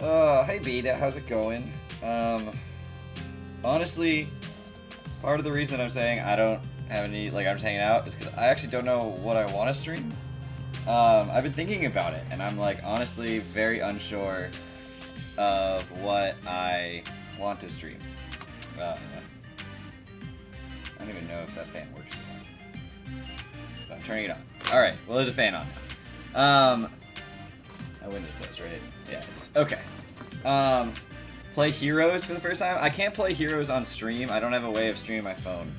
Hey Beta, how's it going? Honestly, part of the reason I'm saying I don't have any, like, I'm just hanging out is because I actually don't know what I want to stream. I've been thinking about it, and I'm, like, honestly very unsure of what I want to stream. I don't even know if that fan works or not. So I'm turning it on. Alright, well, there's a fan on now. My window's closed, right? Yeah, it is. Okay. Play Heroes for the first time. I can't play Heroes on stream. I don't have a way of streaming my phone,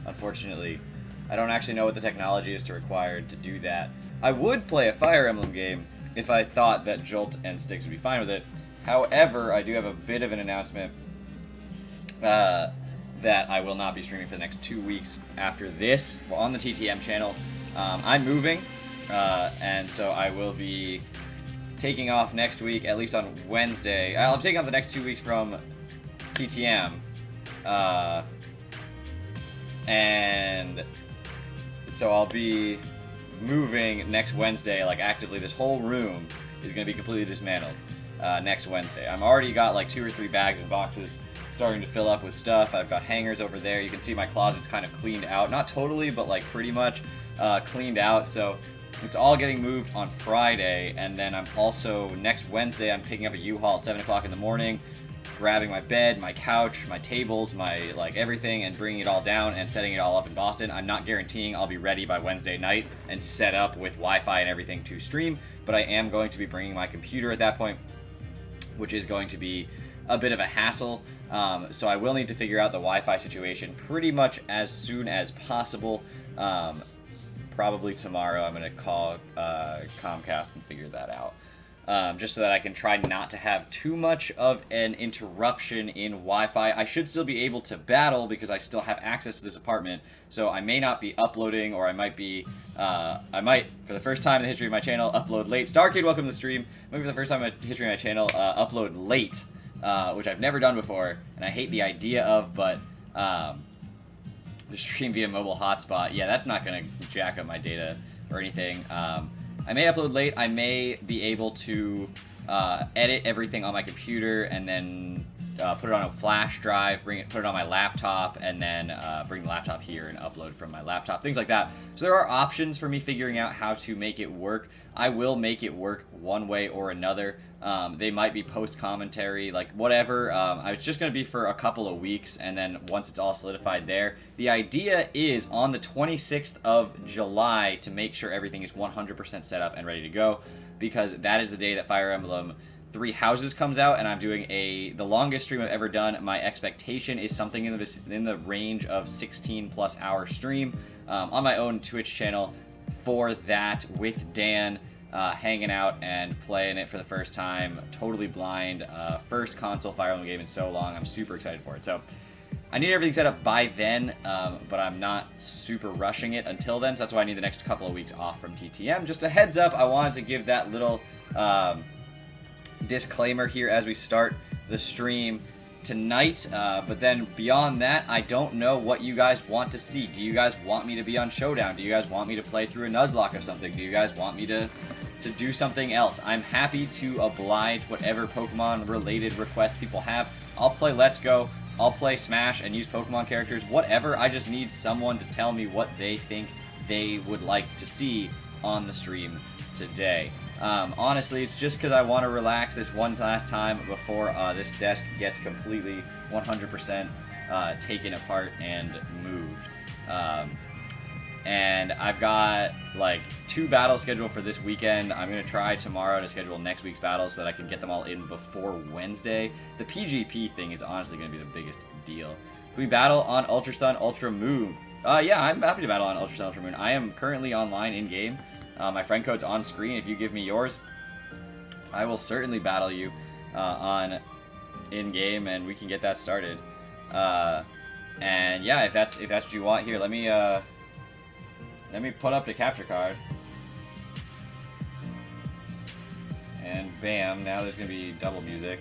unfortunately. I don't actually know what the technology is required to do that. I would play a Fire Emblem game if I thought that Jolt and Sticks would be fine with it. However, I do have a bit of an announcement that I will not be streaming for the next 2 weeks after this on the TTM channel. I'm moving, and so I will be taking off next week, at least on Wednesday. I'm taking off the next 2 weeks from TTM, and so I'll be moving next Wednesday, like actively. This whole room is going to be completely dismantled next Wednesday. I'm already got like 2 or 3 bags and boxes starting to fill up with stuff. I've got hangers over there. You can see my closet's kind of cleaned out. Not totally, but like pretty much cleaned out. So it's all getting moved on Friday, and then I'm also, next Wednesday, I'm picking up a U-Haul at 7 o'clock in the morning, grabbing my bed, my couch, my tables, my, like, everything, and bringing it all down and setting it all up in Boston. I'm not guaranteeing I'll be ready by Wednesday night and set up with Wi-Fi and everything to stream, but I am going to be bringing my computer at that point, which is going to be a bit of a hassle. So I will need to figure out the Wi-Fi situation pretty much as soon as possible. Probably tomorrow I'm going to call Comcast and figure that out. Just so that I can try not to have too much of an interruption in Wi-Fi. I should still be able to battle because I still have access to this apartment. So I may not be uploading, or I might be, I might, for the first time in the history of my channel, upload late. Starkid, welcome to the stream. Maybe for the first time in the history of my channel, upload late, which I've never done before, and I hate the idea of, but the stream via mobile hotspot, yeah, that's not going to jack up my data or anything. I may upload late. I may be able to edit everything on my computer and then put it on a flash drive, put it on my laptop, and then bring the laptop here and upload from my laptop, things like that. So there are options for me figuring out how to make it work. I will make it work one way or another. They might be post-commentary, like whatever. It's just going to be for a couple of weeks, and then once it's all solidified there. The idea is on the 26th of July to make sure everything is 100% set up and ready to go, because that is the day that Fire Emblem Three Houses comes out, and I'm doing the longest stream I've ever done. My expectation is something in the range of 16+ hour stream on my own Twitch channel for that, with Dan hanging out and playing it for the first time, totally blind. First console Fire Emblem game in so long. I'm super excited for it. So I need everything set up by then, but I'm not super rushing it until then, so that's why I need the next couple of weeks off from TTM. Just a heads up, I wanted to give that little disclaimer here as we start the stream tonight, but then beyond that, I don't know what you guys want to see. Do you guys want me to be on Showdown? Do you guys want me to play through a Nuzlocke or something? Do you guys want me to do something else? I'm happy to oblige whatever Pokemon related requests people have. I'll play Let's Go, I'll play Smash and use Pokemon characters, whatever. I just need someone to tell me what they think they would like to see on the stream today. Honestly, it's just because I want to relax this one last time before this desk gets completely 100% taken apart and moved. And I've got like 2 battles scheduled for this weekend. I'm going to try tomorrow to schedule next week's battles so that I can get them all in before Wednesday. The PGP thing is honestly going to be the biggest deal. Can we battle on Ultra Sun, Ultra Moon? Yeah, I'm happy to battle on Ultra Sun, Ultra Moon. I am currently online in-game. My friend code's on screen. If you give me yours, I will certainly battle you on in-game, and we can get that started. And yeah, if that's what you want, here, let me put up the capture card. And bam, now there's gonna be double music.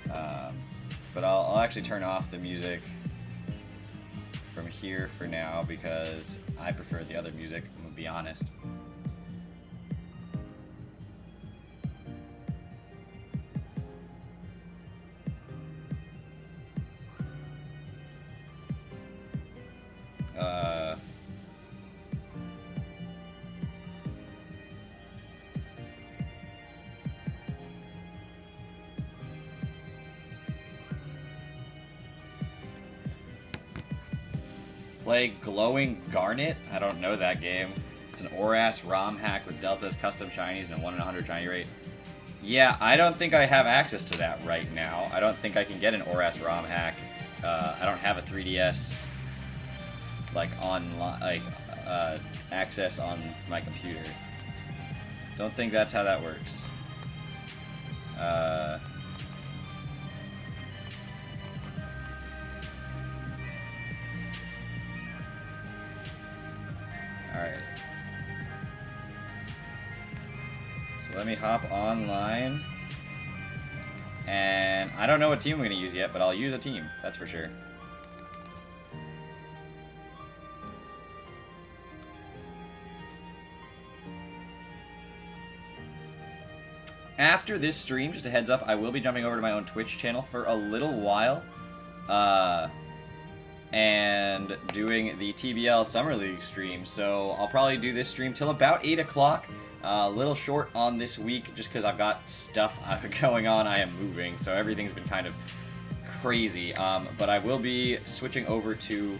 But I'll actually turn off the music from here for now because I prefer the other music, I'm gonna be honest. play Glowing Garnet. I don't know that game. It's an ORAS ROM hack with deltas, custom shinies, and a 1 in 100 shiny rate. Yeah, I don't think I have access to that right now. I don't think I can get an ORAS ROM hack. I don't have a 3DS like online, access on my computer. Don't think that's how that works. Alright. So let me hop online. And I don't know what team I'm going to use yet, but I'll use a team. That's for sure. After this stream, just a heads up, I will be jumping over to my own Twitch channel for a little while. And doing the TBL Summer League stream. So I'll probably do this stream till about 8 o'clock. A little short on this week just because I've got stuff going on. I am moving, so everything's been kind of crazy. But I will be switching over to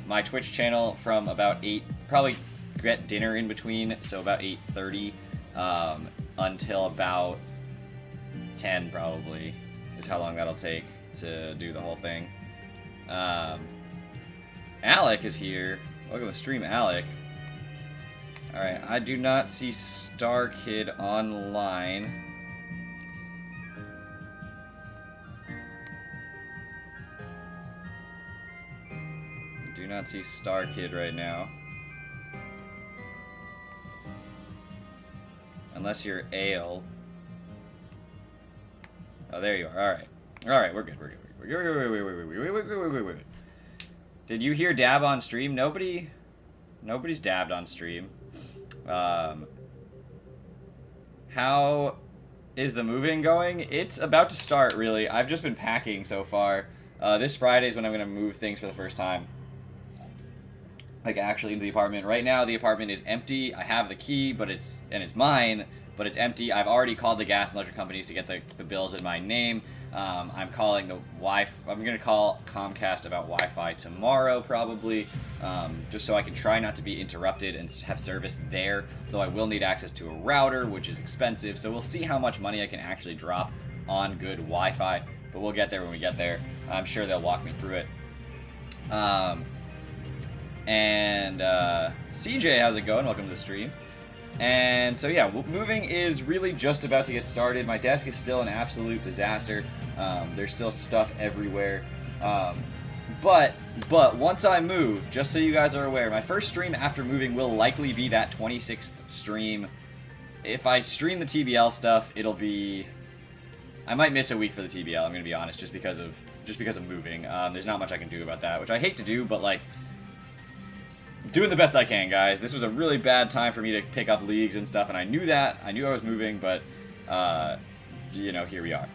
my Twitch channel from about 8, probably get dinner in between, so about 8:30 until about 10 probably is how long that'll take to do the whole thing. Alec is here. Welcome to the stream, Alec. Alright, I do not see Star Kid online. Do not see Star Kid right now. Unless you're Ale. Oh, there you are. Alright. Alright, we're good. We're good. Wait. Did you hear Dab on stream? Nobody's dabbed on stream. How is the moving going? It's about to start, really. I've just been packing so far. This Friday is when I'm going to move things for the first time. Like, actually into the apartment. Right now, the apartment is empty. I have the key, but it's mine, but it's empty. I've already called the gas and electric companies to get the bills in my name. I'm calling the Wi-Fi. I'm going to call Comcast about Wi-Fi tomorrow, probably, just so I can try not to be interrupted and have service there, though I will need access to a router, which is expensive, so we'll see how much money I can actually drop on good Wi-Fi, but we'll get there when we get there. I'm sure they'll walk me through it. CJ, how's it going? Welcome to the stream. And so yeah, moving is really just about to get started. My desk is still an absolute disaster. There's still stuff everywhere. But once I move, just so you guys are aware, my first stream after moving will likely be that 26th stream. If I stream the TBL stuff, it'll be... I might miss a week for the TBL, I'm gonna be honest, just because of moving. There's not much I can do about that, which I hate to do, but like... doing the best I can, guys. This was a really bad time for me to pick up leagues and stuff, and I knew that. I knew I was moving, but, you know, here we are.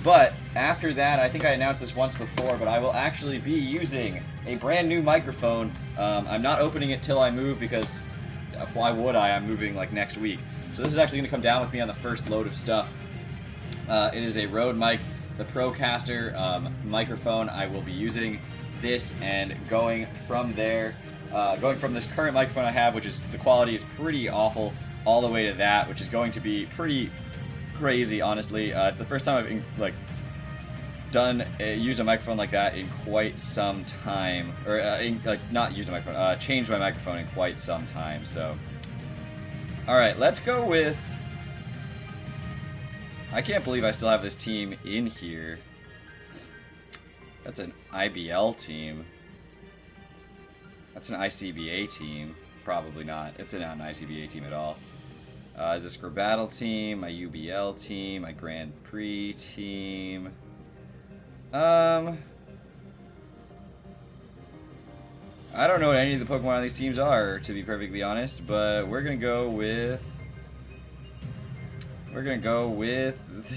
But after that, I think I announced this once before, but I will actually be using a brand new microphone. I'm not opening it till I move because why would I? I'm moving, like, next week. So this is actually going to come down with me on the first load of stuff. It is a Rode mic, the Procaster microphone. I will be using this and going from there, going from this current microphone I have, which is, the quality is pretty awful, all the way to that, which is going to be pretty crazy, honestly. It's the first time I've used a microphone like that in quite some time, or not used a microphone, changed my microphone in quite some time. So, all right, let's go with. I can't believe I still have this team in here. That's an IBL team. That's an ICBA team. Probably not. It's not an ICBA team at all. Is this Scribattle team, my UBL team, my Grand Prix team? I don't know what any of the Pokemon on these teams are, to be perfectly honest, but we're gonna go with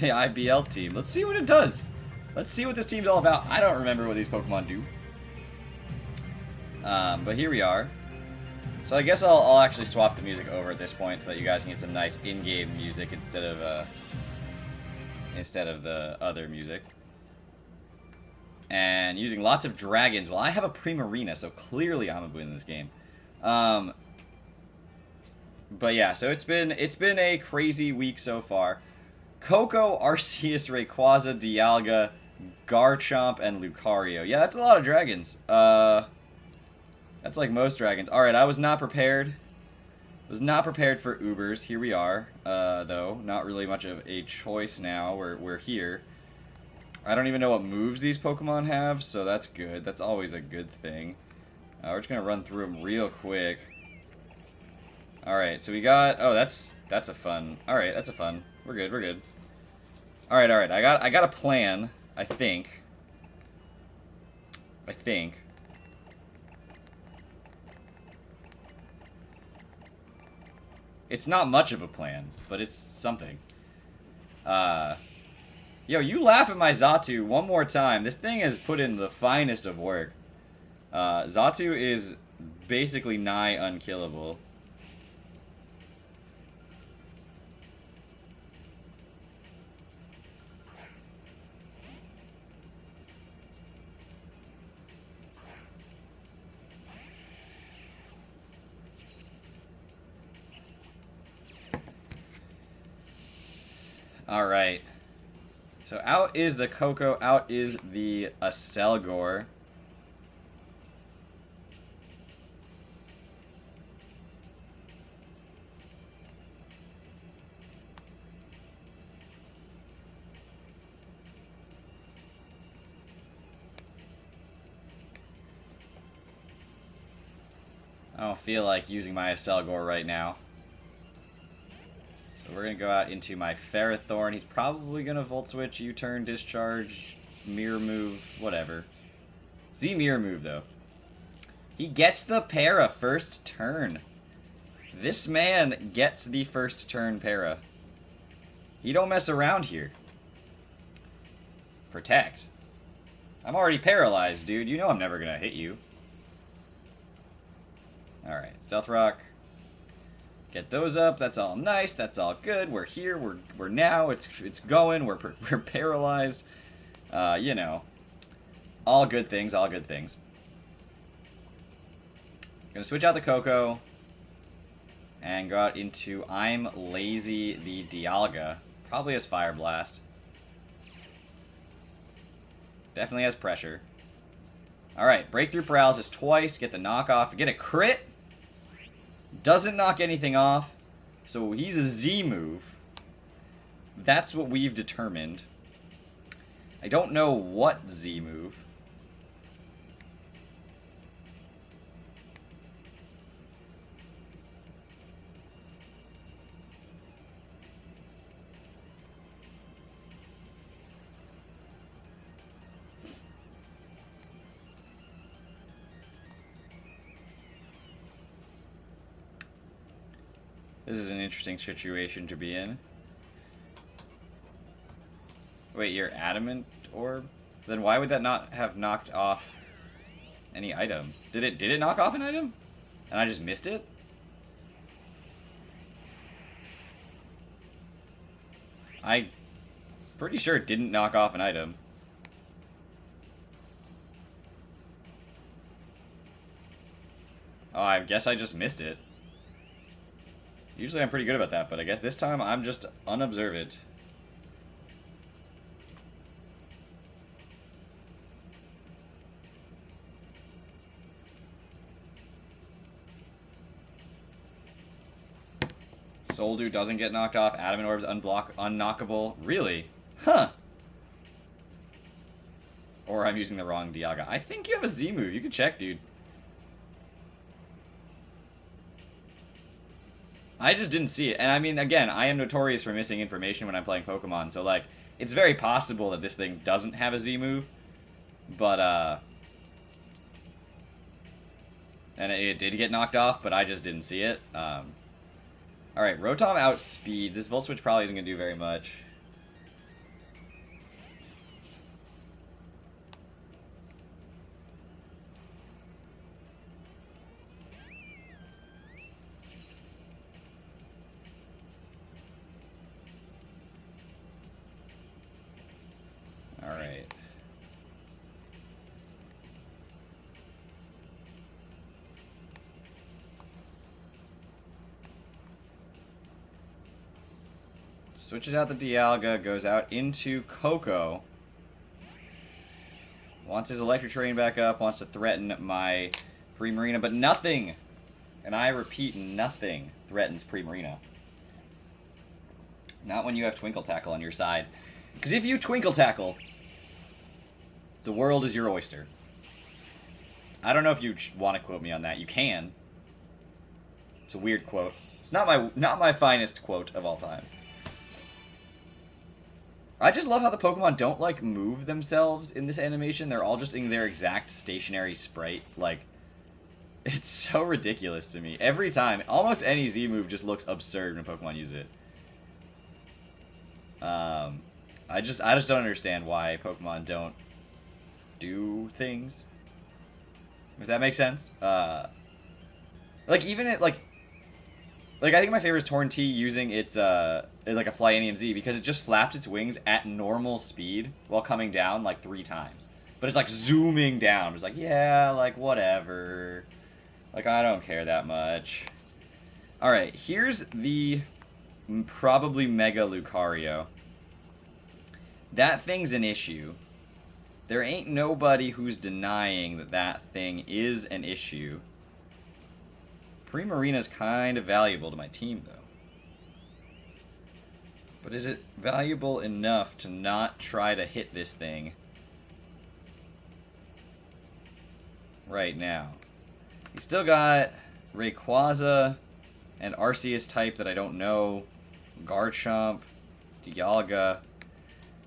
the IBL team. Let's see what it does. Let's see what this team's all about. I don't remember what these Pokemon do. But here we are. So I guess I'll actually swap the music over at this point so that you guys can get some nice in-game music instead of the other music. and using lots of dragons. Well, I have a Primarina, so clearly I'm a win in this game. But yeah, so it's been a crazy week so far. Coco, Arceus, Rayquaza, Dialga, Garchomp, and Lucario. Yeah, that's a lot of dragons. That's like most dragons. Alright, I was not prepared. Was not prepared for Ubers. Here we are, though. Not really much of a choice now. We're here. I don't even know what moves these Pokemon have, so that's good. That's always a good thing. We're just gonna run through them real quick. Alright, so we got... Oh, that's a fun... Alright, that's a fun. We're good, we're good. Alright, alright. I got a plan, I think. It's not much of a plan, but it's something. Yo, you laugh at my Xatu one more time. This thing has put in the finest of work. Xatu is basically nigh unkillable. Alright. So out is the Coco, out is the Aselgor. I don't feel like using my Aselgor right now. So we're going to go out into my Ferrothorn. He's probably going to Volt Switch, U-turn, Discharge, Mirror Move, whatever. Z-Mirror Move, though. He gets the Para first turn. This man gets the first turn Para. He don't mess around here. Protect. I'm already paralyzed, dude. You know I'm never going to hit you. Alright, Stealth Rock. Get those up. That's all nice. That's all good. We're here. We're now. It's going. We're paralyzed. You know, all good things. All good things. Gonna switch out the Coco and go out into I'm Lazy the Dialga. Probably has Fire Blast. Definitely has pressure. All right, Breakthrough Paralysis twice. Get the knockoff. Get a crit. Doesn't knock anything off, so he's a Z move. That's what we've determined. I don't know what Z move. This is an interesting situation to be in. Wait, you're Adamant Orb? Then why would that not have knocked off any item? Did it knock off an item? And I just missed it? I'm pretty sure it didn't knock off an item. Oh, I guess I just missed it. Usually I'm pretty good about that, but I guess this time I'm just unobservant. Soldu doesn't get knocked off. Adamant Orb's unknockable. Really? Huh. Or I'm using the wrong Dialga. I think you have a Z move. You can check, dude. I just didn't see it. And I mean, again, I am notorious for missing information when I'm playing Pokemon. So, like, it's very possible that this thing doesn't have a Z move. But, and it did get knocked off, but I just didn't see it. Alright, Rotom outspeeds. This Volt Switch probably isn't going to do very much. Alright. Switches out the Dialga, goes out into Coco. Wants his electric train back up, wants to threaten my Primarina, but nothing, and I repeat, nothing threatens Primarina. Not when you have Twinkle Tackle on your side. Because if you Twinkle Tackle, the world is your oyster. I don't know if you want to quote me on that. You can. It's a weird quote. It's not my finest quote of all time. I just love how the Pokemon don't, like, move themselves in this animation. They're all just in their exact stationary sprite. Like, it's so ridiculous to me. Every time, almost any Z move just looks absurd when Pokemon use it. I just don't understand why Pokemon don't do things. If that makes sense. Like, even it, like, I think my favorite is Torn T using its, like a Flyinium Z, because it just flaps its wings at normal speed while coming down, like, 3 times. But it's, like, zooming down. It's like, yeah, like, whatever. Like, I don't care that much. Alright, here's the probably Mega Lucario. That thing's an issue. There ain't nobody who's denying that that thing is an issue. Primarina's kind of valuable to my team, though. But is it valuable enough to not try to hit this thing right now? We still got Rayquaza and Arceus type that I don't know. Garchomp, Dialga.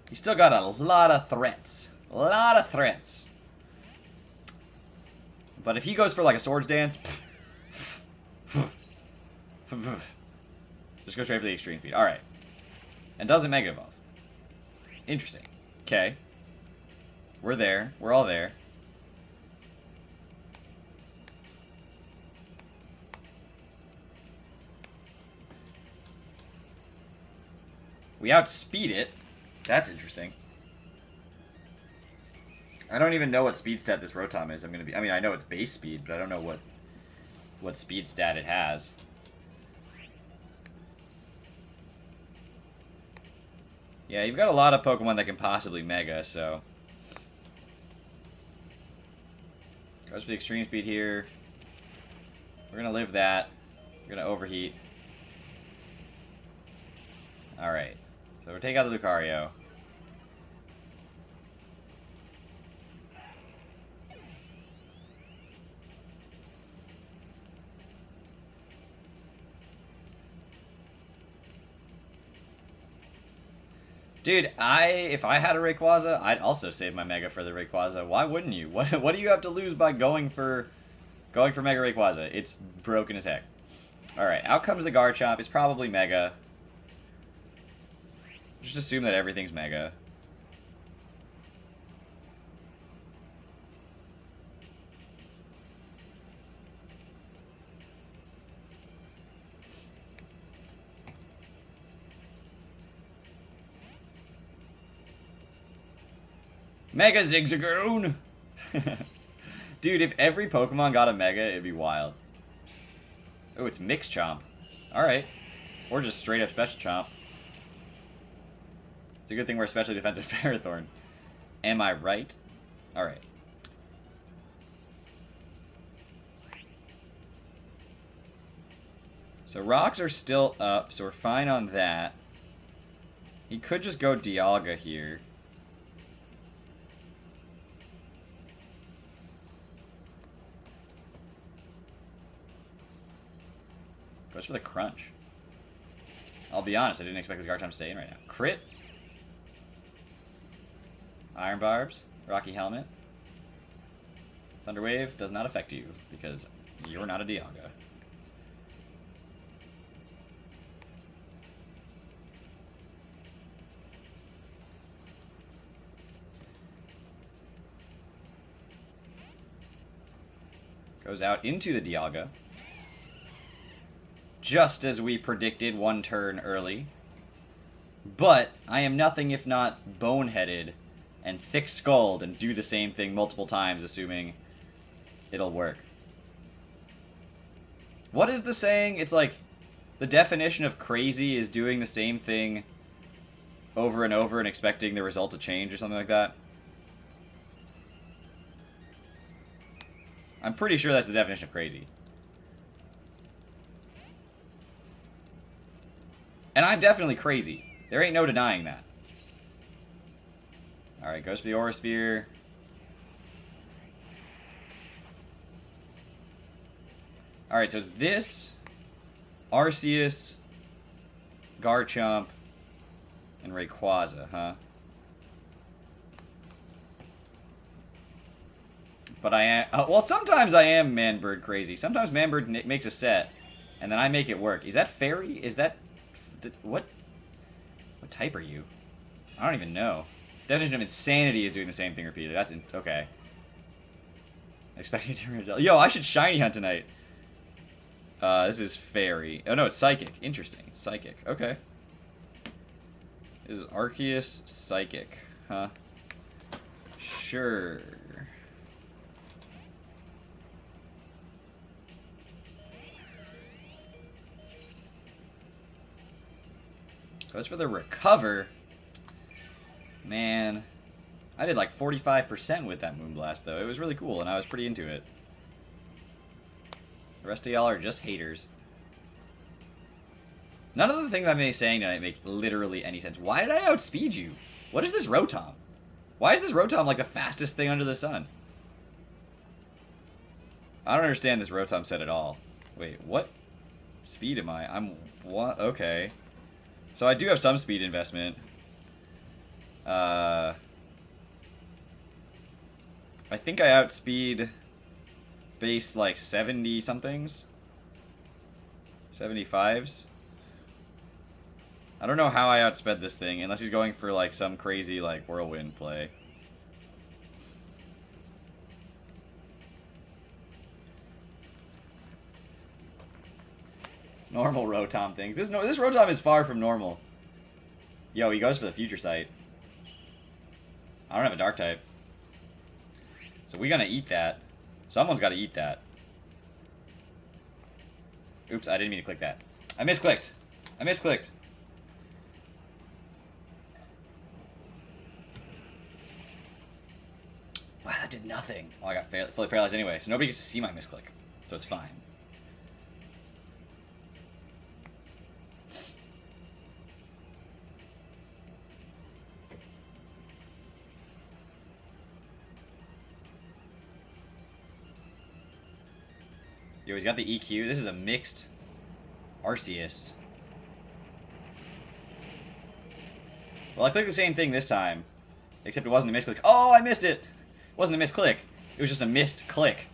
He's still got a lot of threats. A lot of threats. But if he goes for like a Swords Dance, just go straight for the extreme speed. Alright. And doesn't Mega Evolve. Interesting. Okay. We're there. We're all there. We outspeed it. That's interesting. I don't even know what speed stat this Rotom is. I mean, I know it's base speed, but I don't know what speed stat it has. Yeah, you've got a lot of Pokemon that can possibly Mega, so... Goes for the extreme speed here. We're gonna live that. We're gonna overheat. Alright. So we'll take out the Lucario. Dude, if I had a Rayquaza, I'd also save my Mega for the Rayquaza. Why wouldn't you? What do you have to lose by going for Mega Rayquaza? It's broken as heck. Alright, out comes the Garchomp. It's probably Mega. Just assume that everything's Mega. Mega Zigzagoon! Dude, if every Pokemon got a Mega, it'd be wild. Oh, it's Mix Chomp. Alright. Or just straight up Special Chomp. It's a good thing we're especially defensive Ferrothorn. Am I right? Alright. So rocks are still up, so we're fine on that. He could just go Dialga here. Goes for the crunch. I'll be honest, I didn't expect this Garchomp to stay in right now. Crit. Iron Barbs. Rocky Helmet. Thunder Wave does not affect you because you're not a Dialga. Goes out into the Dialga. Just as we predicted 1 turn early. But I am nothing if not boneheaded and thick-skulled and do the same thing multiple times, assuming it'll work. What is the saying? It's like, the definition of crazy is doing the same thing over and over and expecting the result to change or something like that. I'm pretty sure that's the definition of crazy. And I'm definitely crazy. There ain't no denying that. Alright, goes for the Aura Sphere. Alright, so it's this, Arceus, Garchomp, and Rayquaza, huh? But I am... well, sometimes I am Manbird crazy. Sometimes Manbird makes a set, and then I make it work. Is that Fairy? Is that... What type are you? I don't even know. Definition of Insanity is doing the same thing repeatedly. That's... okay. Expecting a different... Yo, I should Shiny Hunt tonight. This is Fairy. Oh, no, it's Psychic. Interesting. Psychic. Okay. This is Arceus Psychic. Huh? Sure. Goes for the Recover. Man. I did like 45% with that Moonblast, though. It was really cool, and I was pretty into it. The rest of y'all are just haters. None of the things I'm saying tonight make literally any sense. Why did I outspeed you? What is this Rotom? Why is this Rotom like the fastest thing under the sun? I don't understand this Rotom set at all. Wait, what speed am I? I'm... what? Okay. So I do have some speed investment. I think I outspeed base like 70-somethings. 75s. I don't know how I outsped this thing, unless he's going for like some crazy like whirlwind play. Normal Rotom thing. This Rotom is far from normal. Yo, he goes for the Future Sight. I don't have a Dark type. So we gonna eat that. Someone's gotta eat that. Oops, I didn't mean to click that. I misclicked. I misclicked. Wow, that did nothing. Oh, I got fully paralyzed anyway, so nobody gets to see my misclick. So it's fine. Yo, he's got the EQ. This is a mixed Arceus. Well, I clicked the same thing this time. Except it wasn't a misclick. Oh, I missed it! It wasn't a misclick. It was just a missed click.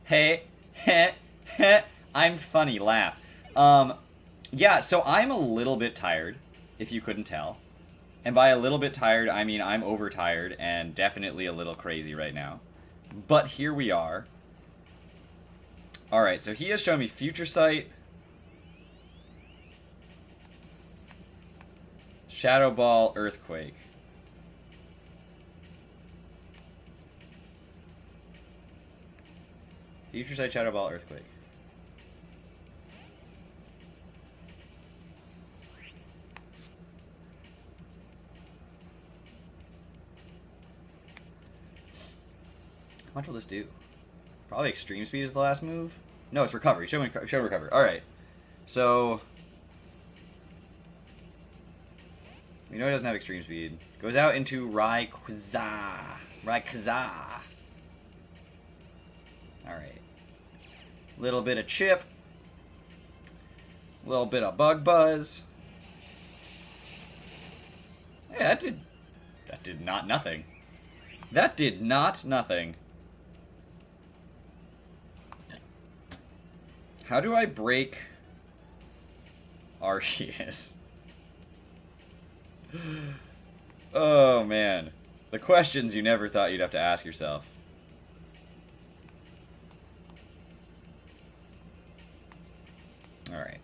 Hey, heh, heh. I'm funny, laugh. Yeah, so I'm a little bit tired, if you couldn't tell. And by a little bit tired, I mean I'm overtired and definitely a little crazy right now. But here we are. Alright, so he has shown me Future Sight, Shadow Ball, Earthquake. Future Sight, Shadow Ball, Earthquake. How much will this do? Probably Extreme Speed is the last move. No, it's Recovery. Show Recover. Alright. So... we know he doesn't have Extreme Speed. Goes out into Rayquaza. Alright. Little bit of Chip. Little bit of Bug Buzz. Yeah, that did not nothing. That did not nothing. How do I break Arceus? Oh, man. The questions you never thought you'd have to ask yourself. Alright.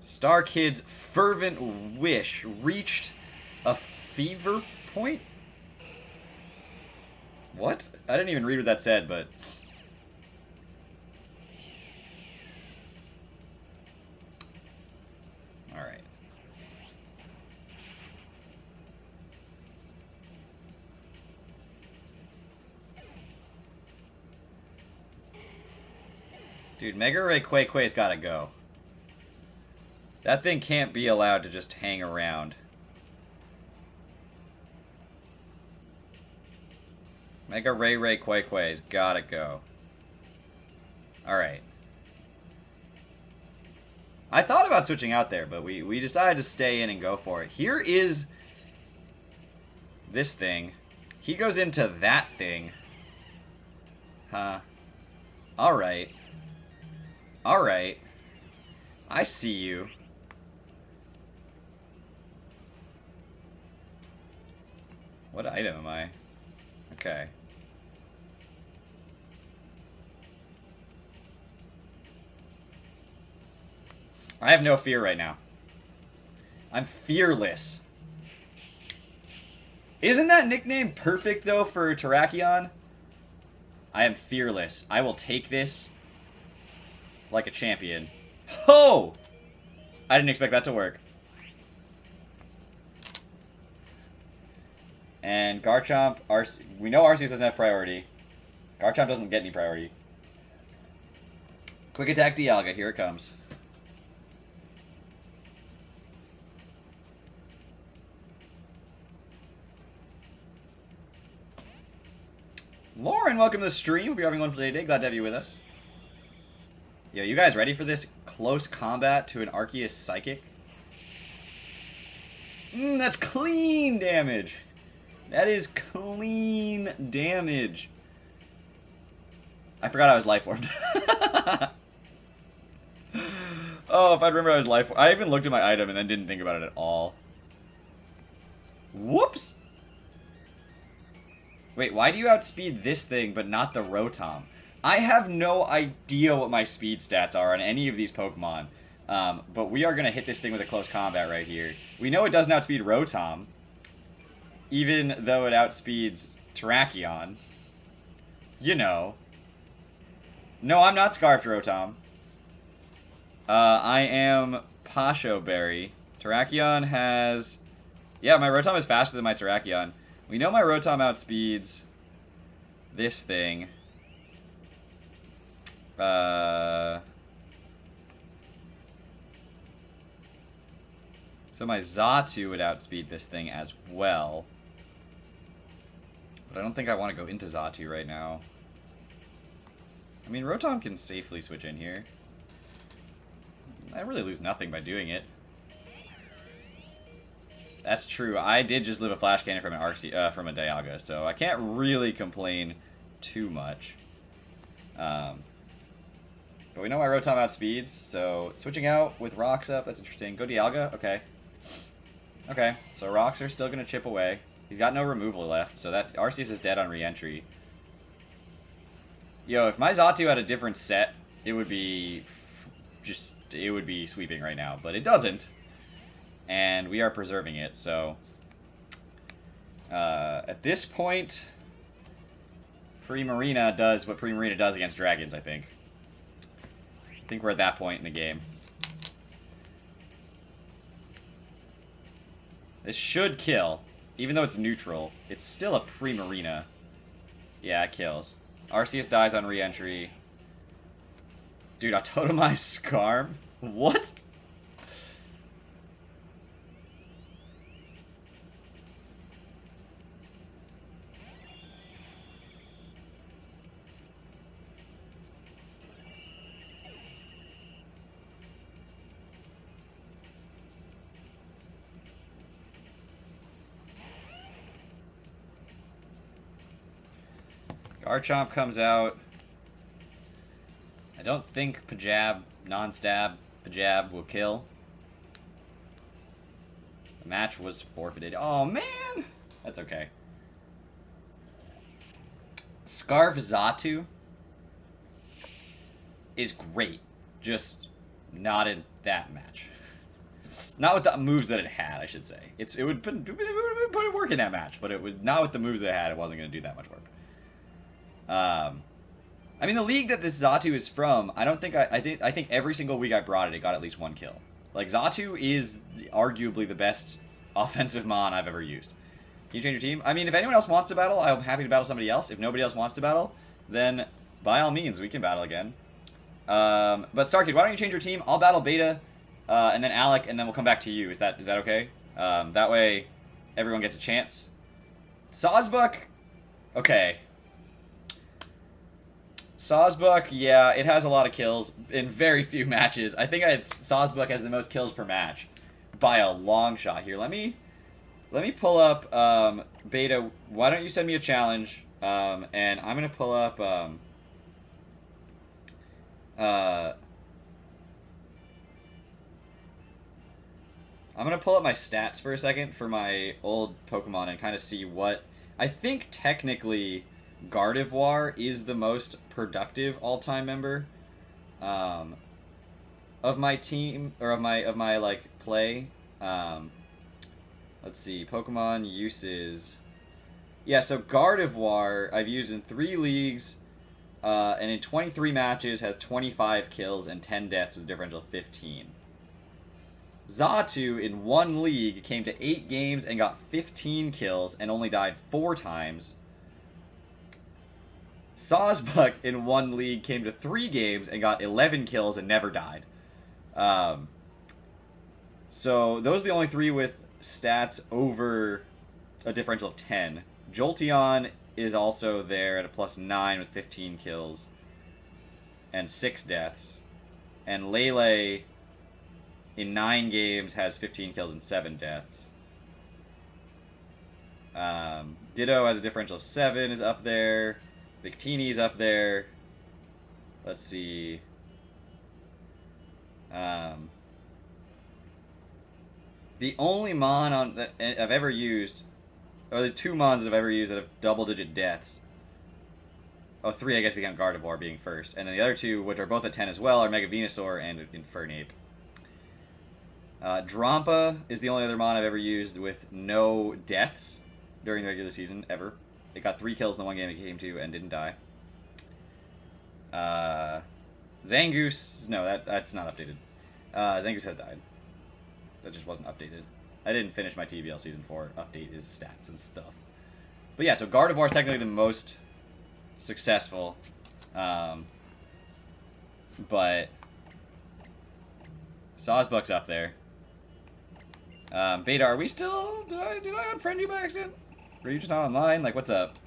Star Kid's fervent wish reached a fever point? What? I didn't even read what that said, but... Dude, Mega Ray Quay Quay's gotta go. That thing can't be allowed to just hang around. Mega Ray Ray Quay Quay's gotta go. Alright. I thought about switching out there, but we decided to stay in and go for it. Here is this thing. He goes into that thing. Huh. Alright. Alright. I see you. What item am I? Okay. I have no fear right now. I'm fearless. Isn't that nickname perfect, though, for Terrakion? I am fearless. I will take this like a champion. Oh! I didn't expect that to work. And Garchomp, we know Arceus doesn't have priority. Garchomp doesn't get any priority. Quick attack Dialga, here it comes. Lauren, welcome to the stream. We'll be having one for today. Glad to have you with us. Yo, you guys ready for this close combat to an Arceus Psychic? That's clean damage. That is clean damage. I forgot I was life formed. Oh, if I'd remember I was life formed. I even looked at my item and then didn't think about it at all. Whoops. Wait, why do you outspeed this thing but not the Rotom? I have no idea what my speed stats are on any of these Pokemon. But we are going to hit this thing with a close combat right here. We know it doesn't outspeed Rotom, even though it outspeeds Terrakion. You know. No, I'm not Scarfed Rotom. I am Pasho Berry. Terrakion has... Yeah, my Rotom is faster than my Terrakion. We know my Rotom outspeeds this thing. So my Xatu would outspeed this thing as well. But I don't think I want to go into Xatu right now. I mean, Rotom can safely switch in here. I really lose nothing by doing it. That's true. I did just live a Flash Cannon from an from a Dialga, so I can't really complain too much. But we know my Rotom outspeeds, so switching out with Rocks up, that's interesting. Go Dialga? Okay. Okay, so Rocks are still going to chip away. He's got no removal left, so that Arceus is dead on re-entry. Yo, if my Xatu had a different set, it would be it would be sweeping right now, but it doesn't. And we are preserving it, so at this point, Primarina does what Primarina does against dragons, I think. I think we're at that point in the game. This should kill. Even though it's neutral, it's still a Primarina. Yeah, it kills. Arceus dies on re-entry. Dude, I totemized Skarm? What? Garchomp comes out. I don't think Pajab, non-stab, Pajab will kill. The match was forfeited. Oh, man! That's okay. Scarf Xatu is great. Just not in that match. Not with the moves that it had, I should say. It would put work in that match, but it would not with the moves that it had. It wasn't going to do that much work. I mean, the league that this Xatu is from, I don't think I think every single week I brought it got at least one kill. Like, Xatu is arguably the best offensive mon I've ever used. Can you change your team? I mean, if anyone else wants to battle, I'm happy to battle somebody else. If nobody else wants to battle, then by all means, we can battle again. But Starkid, why don't you change your team? I'll battle Beta, and then Alec, and then we'll come back to you. Is that okay? That way, everyone gets a chance. Sawsbuck, okay. Sawsbuck, yeah, it has a lot of kills in very few matches. I think Sawsbuck has the most kills per match by a long shot here. Let me pull up Beta. Why don't you send me a challenge? And I'm gonna pull up I'm gonna pull up my stats for a second for my old Pokemon and kind of see what I think technically Gardevoir is the most productive all-time member of my team or of my like play. Let's see, Pokemon uses. Yeah, so Gardevoir I've used in 3 leagues, and in 23 matches has 25 kills and 10 deaths with a differential of 15. Xatu in 1 league came to 8 games and got 15 kills and only died 4 times. Sawsbuck in 1 league came to 3 games and got 11 kills and never died. So those are the only 3 with stats over a differential of 10. Jolteon is also there at a +9 with 15 kills and 6 deaths. And Lele in 9 games has 15 kills and 7 deaths. Ditto has a differential of 7, is up there. Victini's up there. Let's see. The only Mon that I've ever used, or there's 2 Mons that I've ever used that have double-digit deaths. Oh, 3 I guess we count Gardevoir being first. And then the other 2, which are both at 10 as well, are Mega Venusaur and Infernape. Drampa is the only other Mon I've ever used with no deaths during the regular season, ever. It got 3 kills in the 1 game it came to and didn't die. Zangoose, no, that's not updated. Zangoose has died. That just wasn't updated. I didn't finish my TBL Season 4, update his stats and stuff. But yeah, so Gardevoir is technically the most successful. But Sawsbuck's up there. Beta, are we still... Did I unfriend you by accident? Are you just not online? Like, what's up?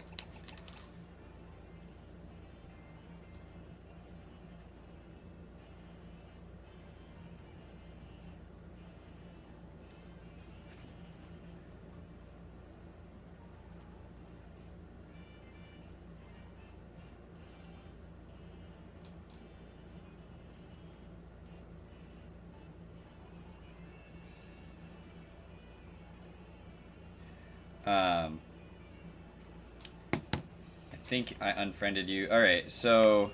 I think I unfriended you. Alright, so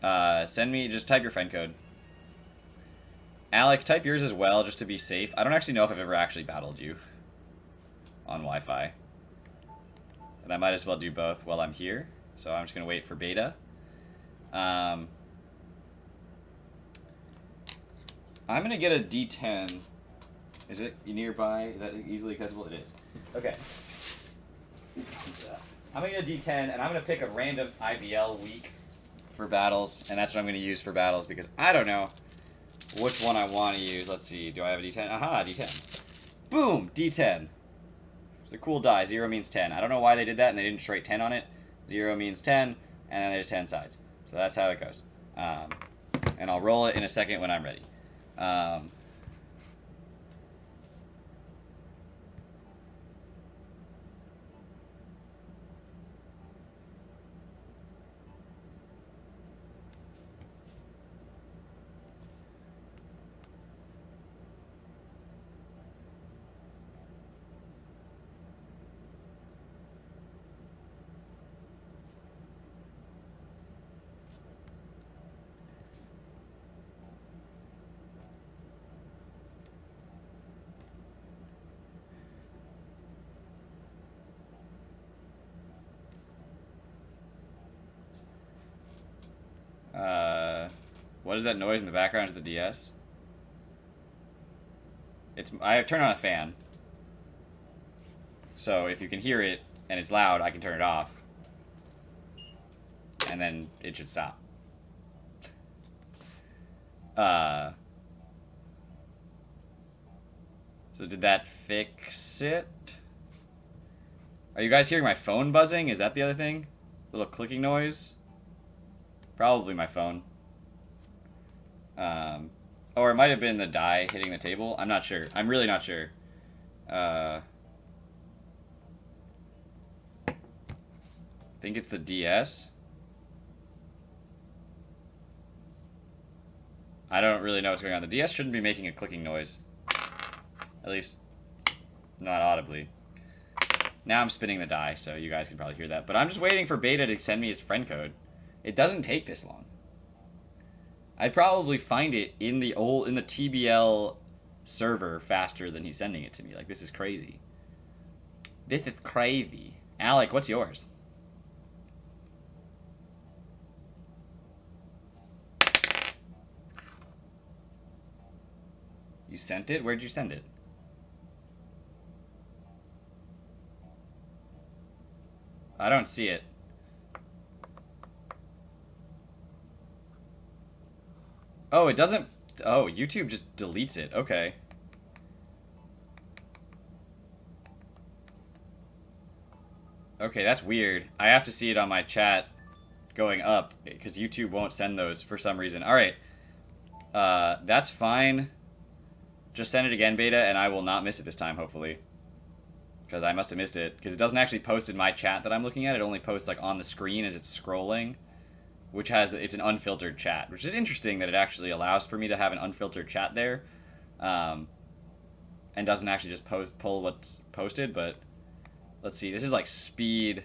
send me, just type your friend code. Alec, type yours as well, just to be safe. I don't actually know if I've ever actually battled you on Wi-Fi. And I might as well do both while I'm here. So I'm just going to wait for Beta. I'm going to get a D10. Is it nearby? Is that easily accessible? It is. Okay. I'm going to get a D10, and I'm going to pick a random IBL week for battles, and that's what I'm going to use for battles, because I don't know which one I want to use. Let's see. Do I have a D10? Aha, D10. Boom! D10. It's a cool die. 0 means 10. I don't know why they did that, and they didn't straight 10 on it. 0 means 10, and then there's 10 sides. So that's how it goes. And I'll roll it in a second when I'm ready. What is that noise in the background of the DS? I turn on a fan. So if you can hear it and it's loud, I can turn it off. And then it should stop. So did that fix it? Are you guys hearing my phone buzzing? Is that the other thing? Little clicking noise? Probably my phone. Or it might have been the die hitting the table. I'm not sure. I'm really not sure. I think it's the DS. I don't really know what's going on. The DS shouldn't be making a clicking noise. At least, not audibly. Now I'm spinning the die, so you guys can probably hear that. But I'm just waiting for Beta to send me his friend code. It doesn't take this long. I'd probably find it in the TBL server faster than he's sending it to me. Like, this is crazy. This is crazy. Alec, what's yours? You sent it? Where'd you send it? I don't see it. Oh, it doesn't... Oh, YouTube just deletes it. Okay. Okay, that's weird. I have to see it on my chat going up, because YouTube won't send those for some reason. Alright. That's fine. Just send it again, Beta, and I will not miss it this time, hopefully. Because I must have missed it. Because it doesn't actually post in my chat that I'm looking at. It only posts like on the screen as it's scrolling. Which has, it's an unfiltered chat. Which is interesting that it actually allows for me to have an unfiltered chat there. And doesn't actually just pull what's posted. But let's see. This is like speed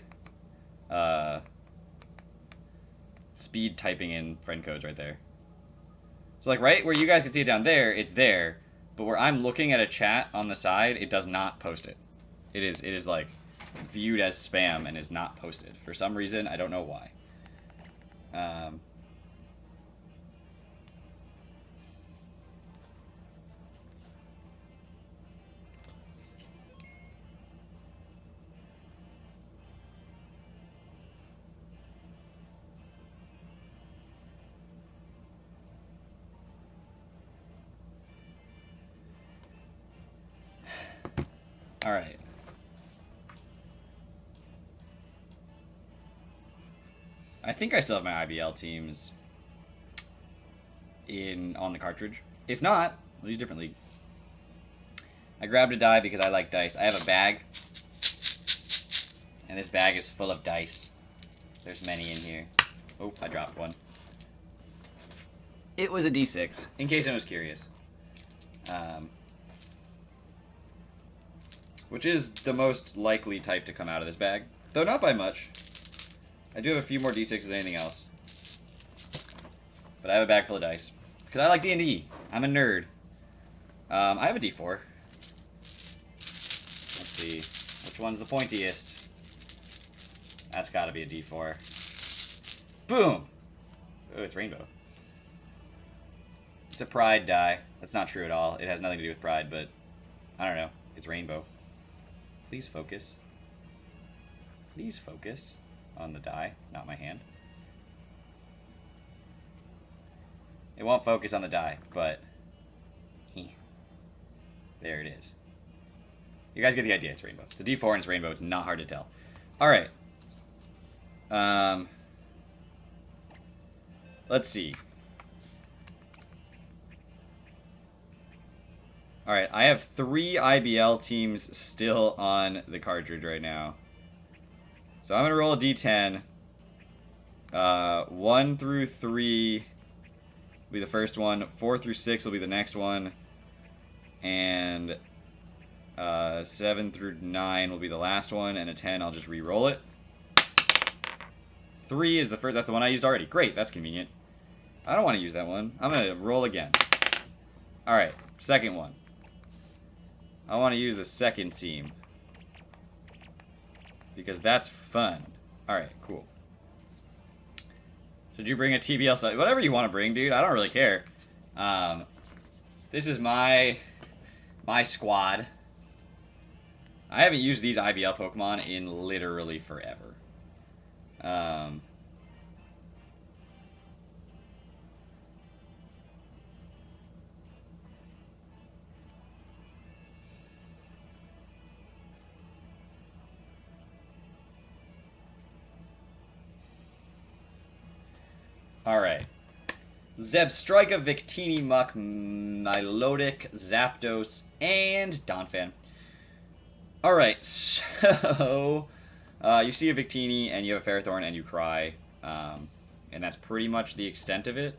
typing in friend codes right there. So like right where you guys can see it down there, it's there. But where I'm looking at a chat on the side, it does not post it. It is like viewed as spam and is not posted. For some reason, I don't know why. All right. I think I still have my IBL teams on the cartridge. If not, we'll use a different league. I grabbed a die because I like dice. I have a bag, and this bag is full of dice. There's many in here. Oh, I dropped one. It was a D6, in case anyone was curious. Which is the most likely type to come out of this bag, though not by much. I do have a few more D6s than anything else. But I have a bag full of dice. Because I like D&D. I'm a nerd. I have a D4. Let's see. Which one's the pointiest? That's got to be a D4. Boom! Oh, it's rainbow. It's a pride die. That's not true at all. It has nothing to do with pride, but I don't know. It's rainbow. Please focus. Please focus on the die, not my hand. It won't focus on the die, but there it is. You guys get the idea. It's rainbow. It's a D4 and it's rainbow. It's not hard to tell. All right. Let's see. Alright, I have 3 IBL teams still on the cartridge right now. So I'm going to roll a D10. 1 through 3 will be the first one. 4 through 6 will be the next one. And 7 through 9 will be the last one. And a 10, I'll just re-roll it. 3 is the first. That's the one I used already. Great, that's convenient. I don't want to use that one. I'm going to roll again. Alright, second one. I want to use the second team. Because that's fun. Alright, cool. Should you bring a TBL side? Whatever you want to bring, dude. I don't really care. This is my squad. I haven't used these IBL Pokemon in literally forever. Alright. Zebstrika, Victini, Muck, Nilotic, Zapdos, and Donphan. Alright, so... you see a Victini, and you have a Ferrothorn, and you cry. And that's pretty much the extent of it.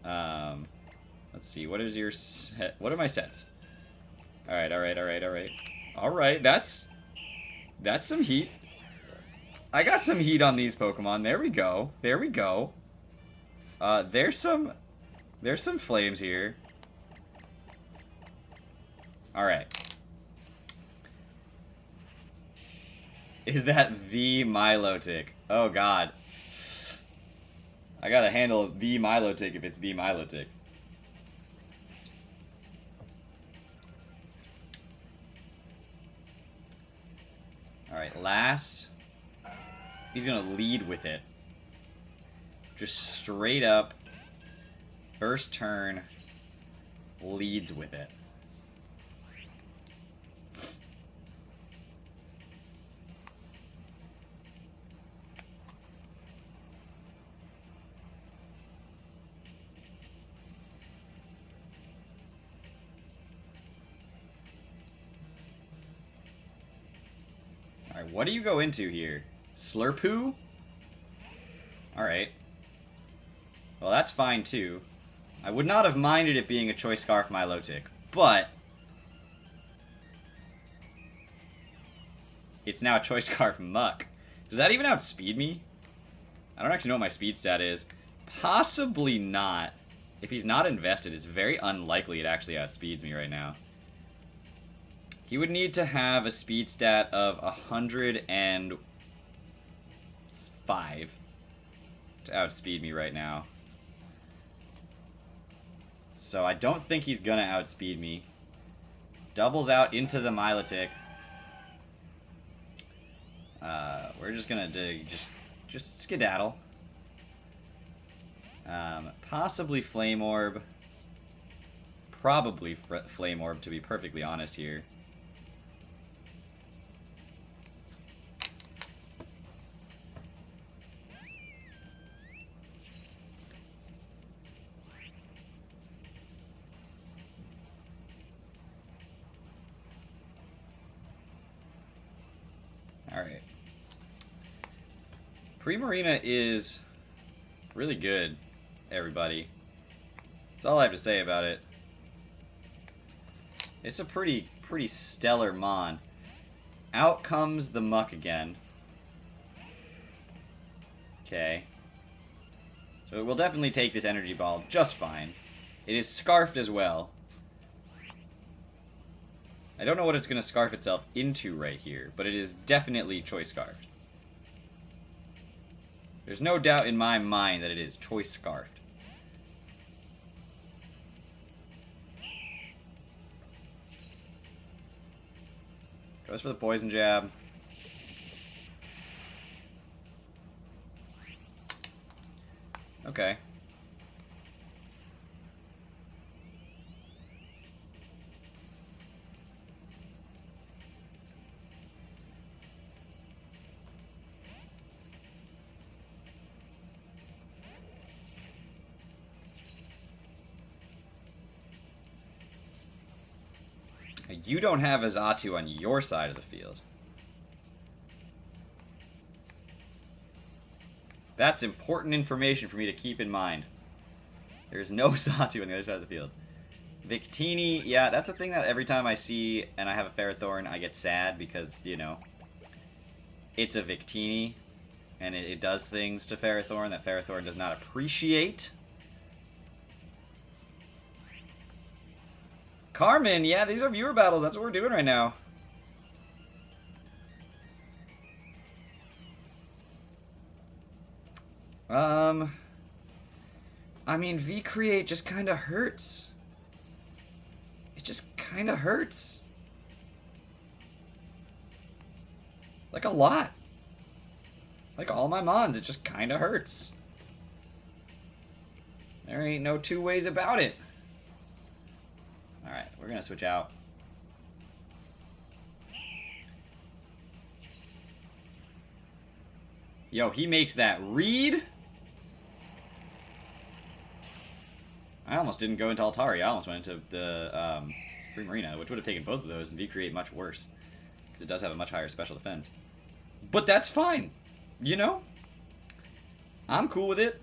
Let's see, what is your set? What are my sets? Alright, alright, alright, alright. Alright, that's some heat. I got some heat on these Pokemon. There we go. There we go. There's some flames here. Alright. Is that the Milotic? Oh god. I gotta handle the Milotic if it's the Milotic. Alright, last. He's gonna lead with it. Just straight up. First turn. Leads with it. Alright, what do you go into here? Slurpoo? Alright. Well, that's fine, too. I would not have minded it being a Choice Scarf Milotic, but... it's now a Choice Scarf Muck. Does that even outspeed me? I don't actually know what my speed stat is. Possibly not. If he's not invested, it's very unlikely it actually outspeeds me right now. He would need to have a speed stat of 105 to outspeed me right now. So I don't think he's gonna outspeed me. Doubles out into the Milotic. We're just gonna just skedaddle. Possibly Flame Orb. Probably Flame Orb, to be perfectly honest here. Alright. Primarina is really good, everybody. That's all I have to say about it. It's a pretty stellar Mon. Out comes the Muck again. Okay. So it will definitely take this Energy Ball just fine. It is Scarfed as well. I don't know what it's going to Scarf itself into right here, but it is definitely Choice Scarfed. There's no doubt in my mind that it is Choice Scarfed. Goes for the Poison Jab. Okay. You don't have a Xatu on your side of the field. That's important information for me to keep in mind. There's no Xatu on the other side of the field. Victini, yeah, that's the thing that every time I see and I have a Ferrothorn, I get sad because, you know, it's a Victini, and it does things to Ferrothorn that Ferrothorn does not appreciate. Carmen, yeah, these are viewer battles. That's what we're doing right now. I mean, V-Create just kind of hurts. It just kind of hurts. Like a lot. Like all my Mons, it just kind of hurts. There ain't no two ways about it. Alright, we're gonna switch out. Yo, he makes that read. I almost didn't go into Altari. I almost went into the Free Marina, which would have taken both of those and V-Create much worse. Because it does have a much higher special defense. But that's fine. You know? I'm cool with it.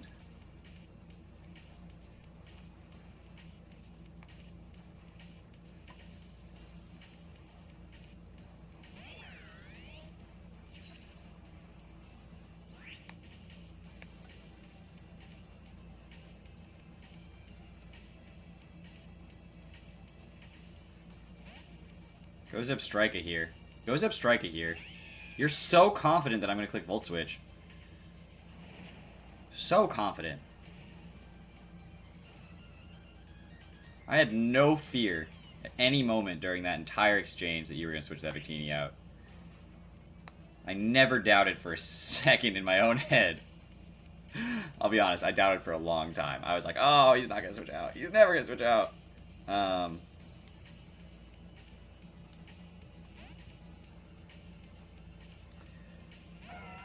Goes up Strika here. Goes up Strika here. You're so confident that I'm going to click Volt Switch. So confident. I had no fear at any moment during that entire exchange that you were going to switch that Victini out. I never doubted for a second in my own head. I'll be honest, I doubted for a long time. I was like, oh, he's not going to switch out. He's never going to switch out.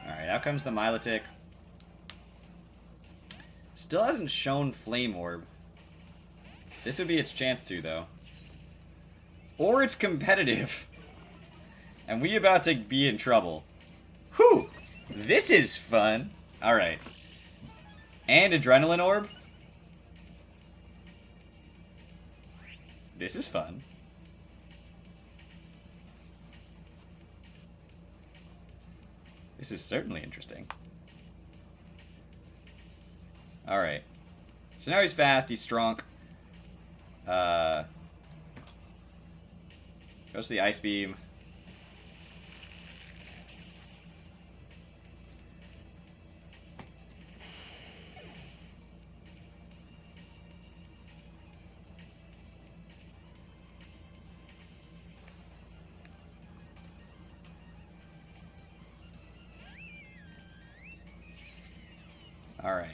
Alright, out comes the Milotic. Still hasn't shown Flame Orb. This would be its chance to, though. Or it's competitive. And we about to be in trouble. Whew! This is fun! Alright. And Adrenaline Orb? This is fun. This is certainly interesting. Alright. So now he's fast, he's strong. Goes to the Ice Beam. Alright.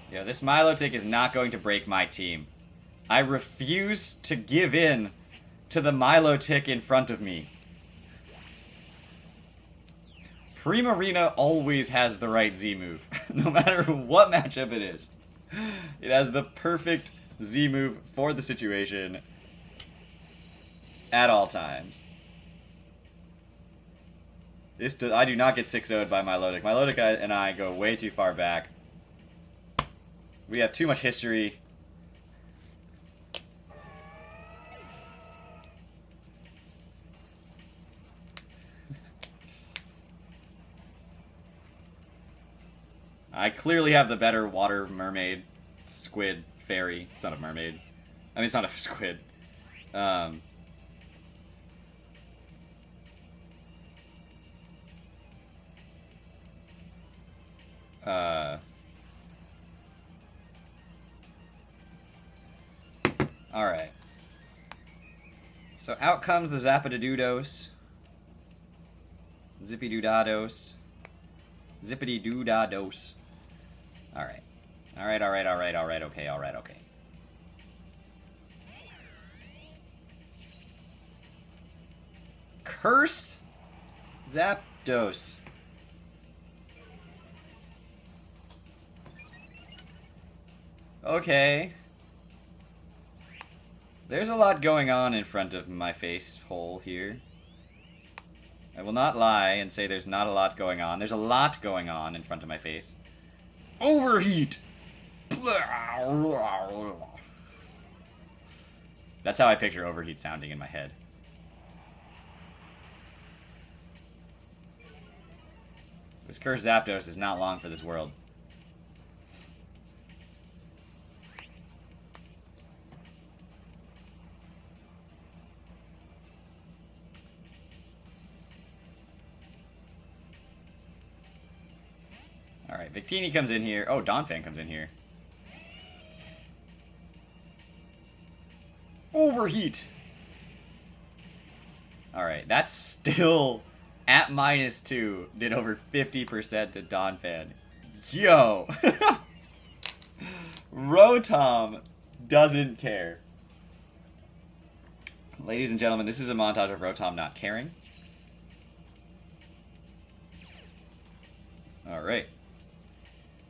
Yo, this Milotic is not going to break my team. I refuse to give in to the Milotic in front of me. Primarina always has the right Z move, no matter what matchup it is. It has the perfect Z move for the situation at all times. I do not get 6-0'd by Milotic. Milotic and I go way too far back. We have too much history. I clearly have the better water mermaid, squid, fairy. It's not a mermaid. I mean, it's not a squid. Alright. So out comes the Zappadoodles. Zippy-doo-dah-dos. Zippity-doo-dah-dos. Alright. Alright, okay, okay. Curse Zapdos. Okay. There's a lot going on in front of my face hole here. I will not lie and say there's not a lot going on. There's a lot going on in front of my face. Overheat! That's how I picture overheat sounding in my head. This cursed Zapdos is not long for this world. Alright, Victini comes in here. Oh, Donphan comes in here. Overheat! Alright, that's still at -2. Did over 50% to Donphan. Yo! Rotom doesn't care. Ladies and gentlemen, this is a montage of Rotom not caring. Alright.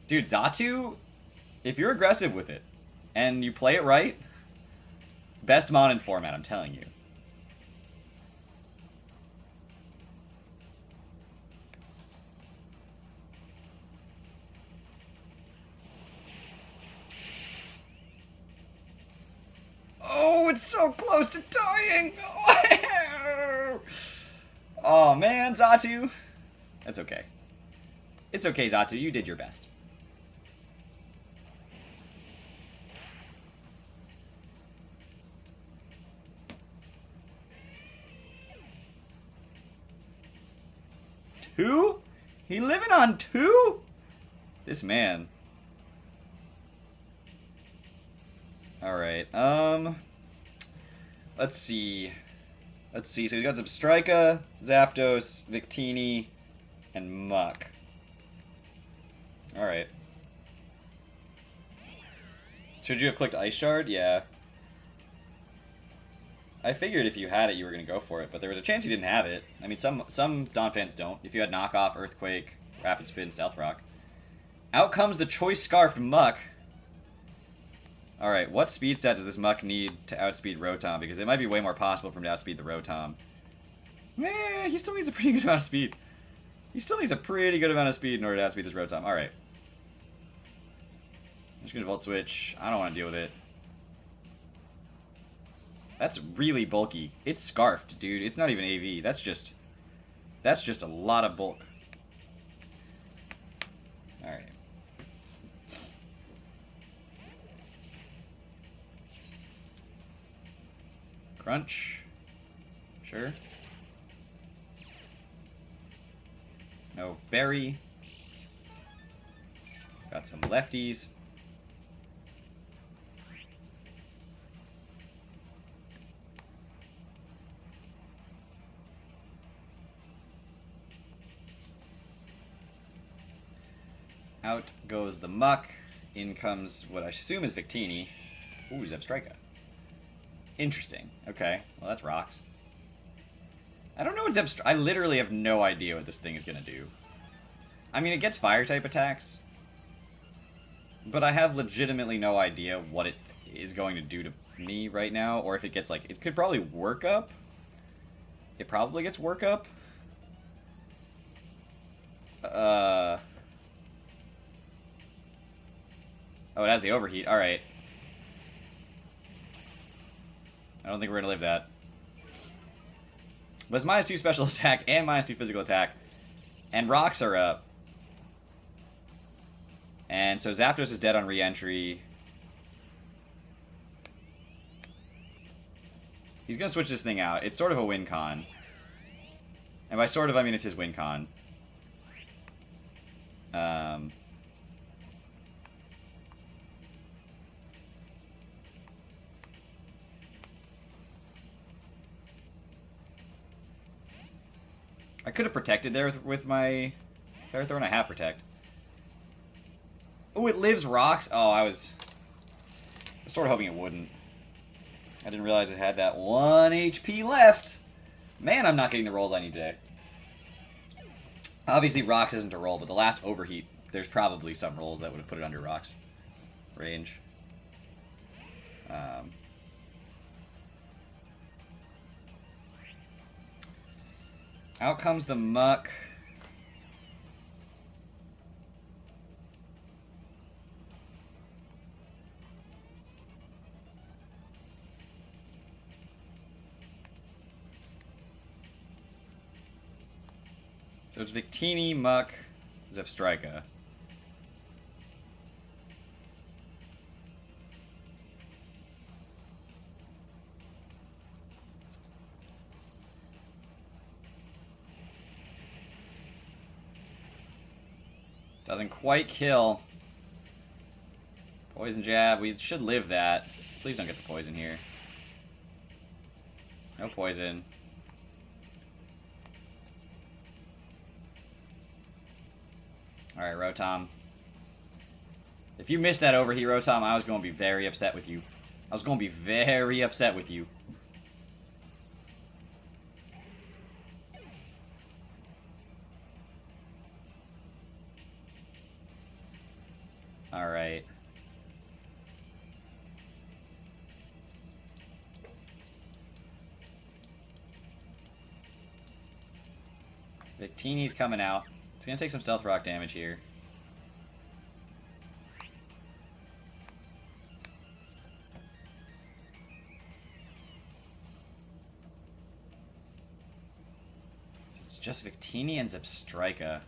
Dude, Xatu, if you're aggressive with it, and you play it right, best mon in format, I'm telling you. Oh, it's so close to dying! Oh man, Xatu. That's okay. It's okay, Xatu, you did your best. Two? He living on two? This man. Alright, let's see. So he's got Zebstrika, Zapdos, Victini, and Muck. Alright. Should you have clicked Ice Shard? Yeah. I figured if you had it, you were going to go for it, but there was a chance you didn't have it. I mean, some Dawn fans don't. If you had Knockoff, Earthquake, Rapid Spin, Stealth Rock. Out comes the Choice Scarfed Muck. Alright, what speed stat does this Muck need to outspeed Rotom? Because it might be way more possible for him to outspeed the Rotom. He still needs a pretty good amount of speed. He still needs a pretty good amount of speed in order to outspeed this Rotom. Alright. I'm just going to Volt Switch. I don't want to deal with it. That's really bulky. It's Scarfed, dude. It's not even AV. That's just a lot of bulk. Alright. Crunch. Sure. No berry. Got some lefties. Out goes the Muck. In comes what I assume is Victini. Ooh, Zebstrika. Interesting. Okay. Well, that's rocks. I don't know what Zebstrika... I literally have no idea what this thing is going to do. I mean, it gets Fire-type attacks. But I have legitimately no idea what it is going to do to me right now. Or if it gets, like... It could probably Work Up. It probably gets Work Up. Oh, it has the Overheat. Alright. I don't think we're going to live that. But it's -2 special attack and -2 physical attack. And rocks are up. And so Zapdos is dead on re-entry. He's going to switch this thing out. It's sort of a win con. And by sort of, I mean it's his win con. I could have protected there with my Fire Throw, and I have Protect. Oh, it lives rocks? Oh, I was sort of hoping it wouldn't. I didn't realize it had that 1 HP left. Man, I'm not getting the rolls I need today. Obviously, rocks isn't a roll, but the last Overheat, there's probably some rolls that would have put it under rocks range. Out comes the Muck. So it's Victini, Muck, Zebstrika. Doesn't quite kill. Poison Jab. We should live that. Please don't get the poison here. No poison. Alright, Rotom. If you missed that overhero, Tom, I was going to be very upset with you. I was going to be very upset with you. Alright. Victini's coming out. It's going to take some Stealth Rock damage here. It's just Victini and Zebstrika.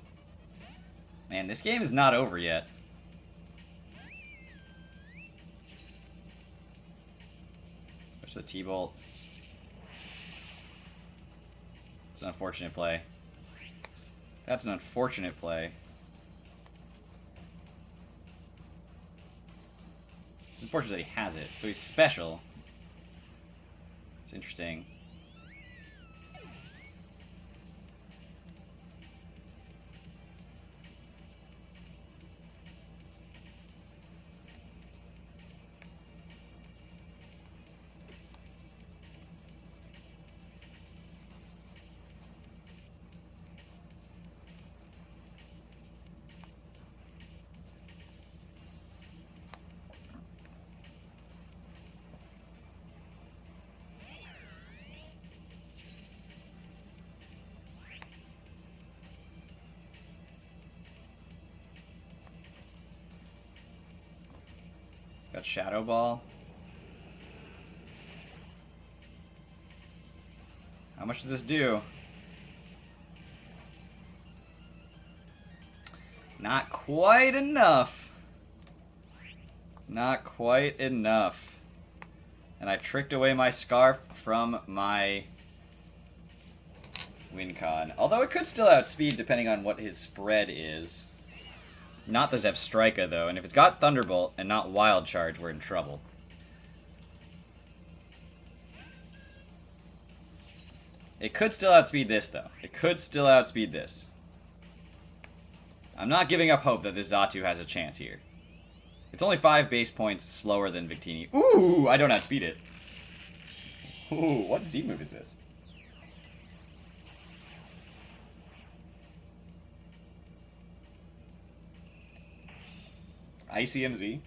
Man, this game is not over yet. Push the T-Bolt. It's an unfortunate play. That's an unfortunate play. It's unfortunate that he has it, so he's special. It's interesting. Got Shadow Ball. How much does this do? Not quite enough. Not quite enough. And I tricked away my Scarf from my win con. Although it could still outspeed depending on what his spread is. Not the Zebstrika, though, and if it's got Thunderbolt and not Wild Charge, we're in trouble. It could still outspeed this, though. It could still outspeed this. I'm not giving up hope that this Xatu has a chance here. It's only 5 base points slower than Victini. Ooh, I don't outspeed it. Ooh, what Z move is this? ICMZ?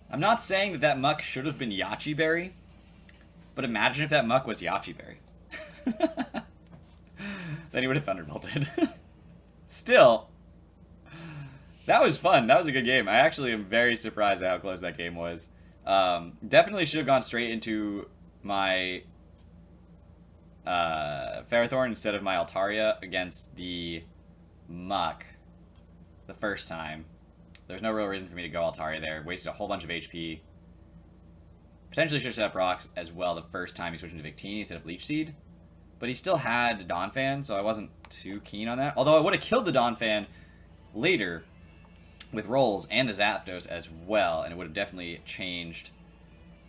I'm not saying that that muck should have been Yachi Berry, but imagine if that muck was Yachi Berry. Then he would have Thunderbolted. Still, that was fun. That was a good game. I actually am very surprised at how close that game was. Definitely should have gone straight into my Ferrothorn instead of my Altaria against the Muck the first time. There's no real reason for me to go Altaria there. Wasted a whole bunch of HP. Potentially should have set up rocks as well the first time he switched into Victini instead of Leech Seed. But he still had Donphan, so I wasn't too keen on that. Although I would have killed the Donphan later with rolls and the Zapdos as well, and it would have definitely changed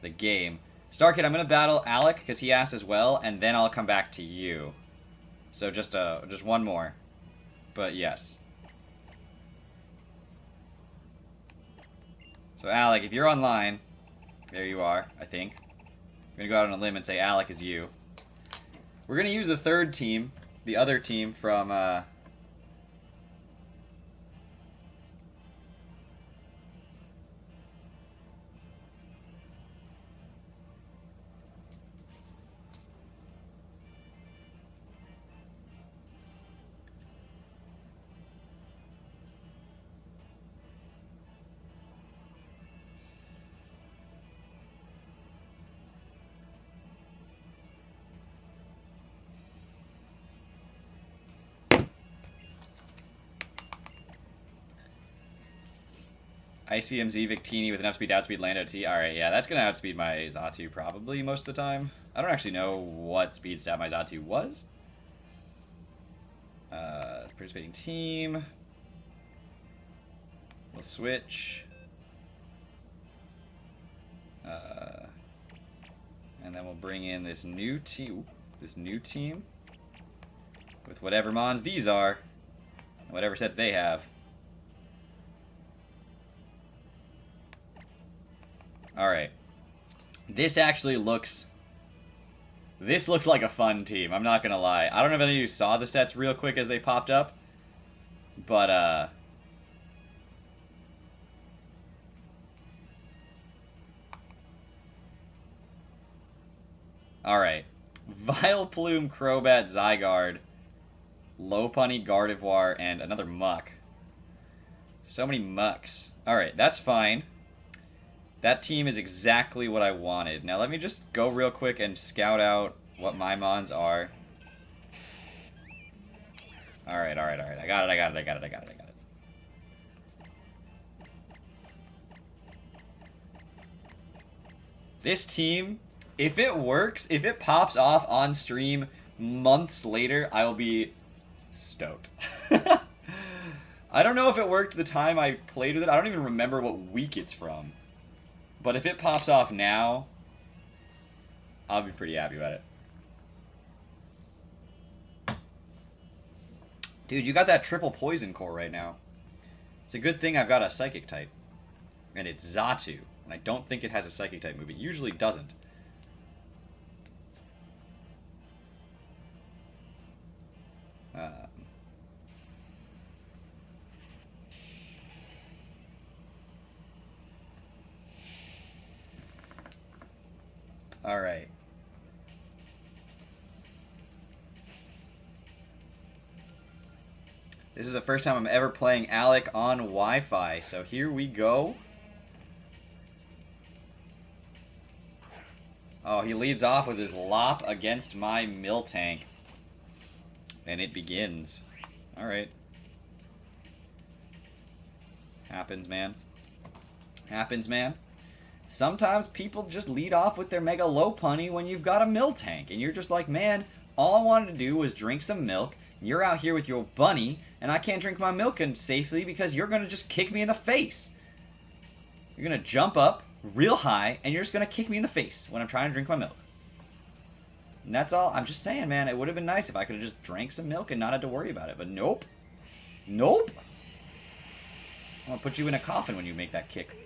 the game. Starkid, I'm going to battle Alec because he asked as well, and then I'll come back to you. So just one more. But yes. So Alec, if you're online, there you are, I think. I'm going to go out on a limb and say Alec is you. We're going to use the third team, the other team from... ICMZ Victini with enough speed to outspeed Lando T. Alright, yeah, that's going to outspeed my Xatu probably most of the time. I don't actually know what speed stat my Xatu was. Participating team. We'll switch. And then we'll bring in this new team. With whatever mons these are. And whatever sets they have. Alright. This actually looks... This looks like a fun team, I'm not gonna lie. I don't know if any of you saw the sets real quick as they popped up. But, Alright. Vileplume, Crobat, Zygarde, Lopunny, Gardevoir, and another Muck. So many Mucks. Alright, that's fine. That team is exactly what I wanted. Now let me just go real quick and scout out what my mons are. Alright. I got it. This team, if it works, if it pops off on stream months later, I will be stoked. I don't know if it worked the time I played with it. I don't even remember what week it's from. But if it pops off now, I'll be pretty happy about it. Dude, you got that triple poison core right now. It's a good thing I've got a psychic type. And it's Xatu. And I don't think it has a psychic type move. It usually doesn't. Alright. This is the first time I'm ever playing Alec on Wi-Fi, so here we go. Oh, he leads off with his Lop against my Miltank. And it begins. Alright. Happens, man. Happens, man. Sometimes people just lead off with their Mega Lopunny when you've got a Miltank. And you're just like, man, all I wanted to do was drink some milk. You're out here with your bunny, and I can't drink my milk safely because you're going to just kick me in the face. You're going to jump up real high, and you're just going to kick me in the face when I'm trying to drink my milk. And that's all. I'm just saying, man, it would have been nice if I could have just drank some milk and not had to worry about it. But nope. Nope. I'm going to put you in a coffin when you make that kick.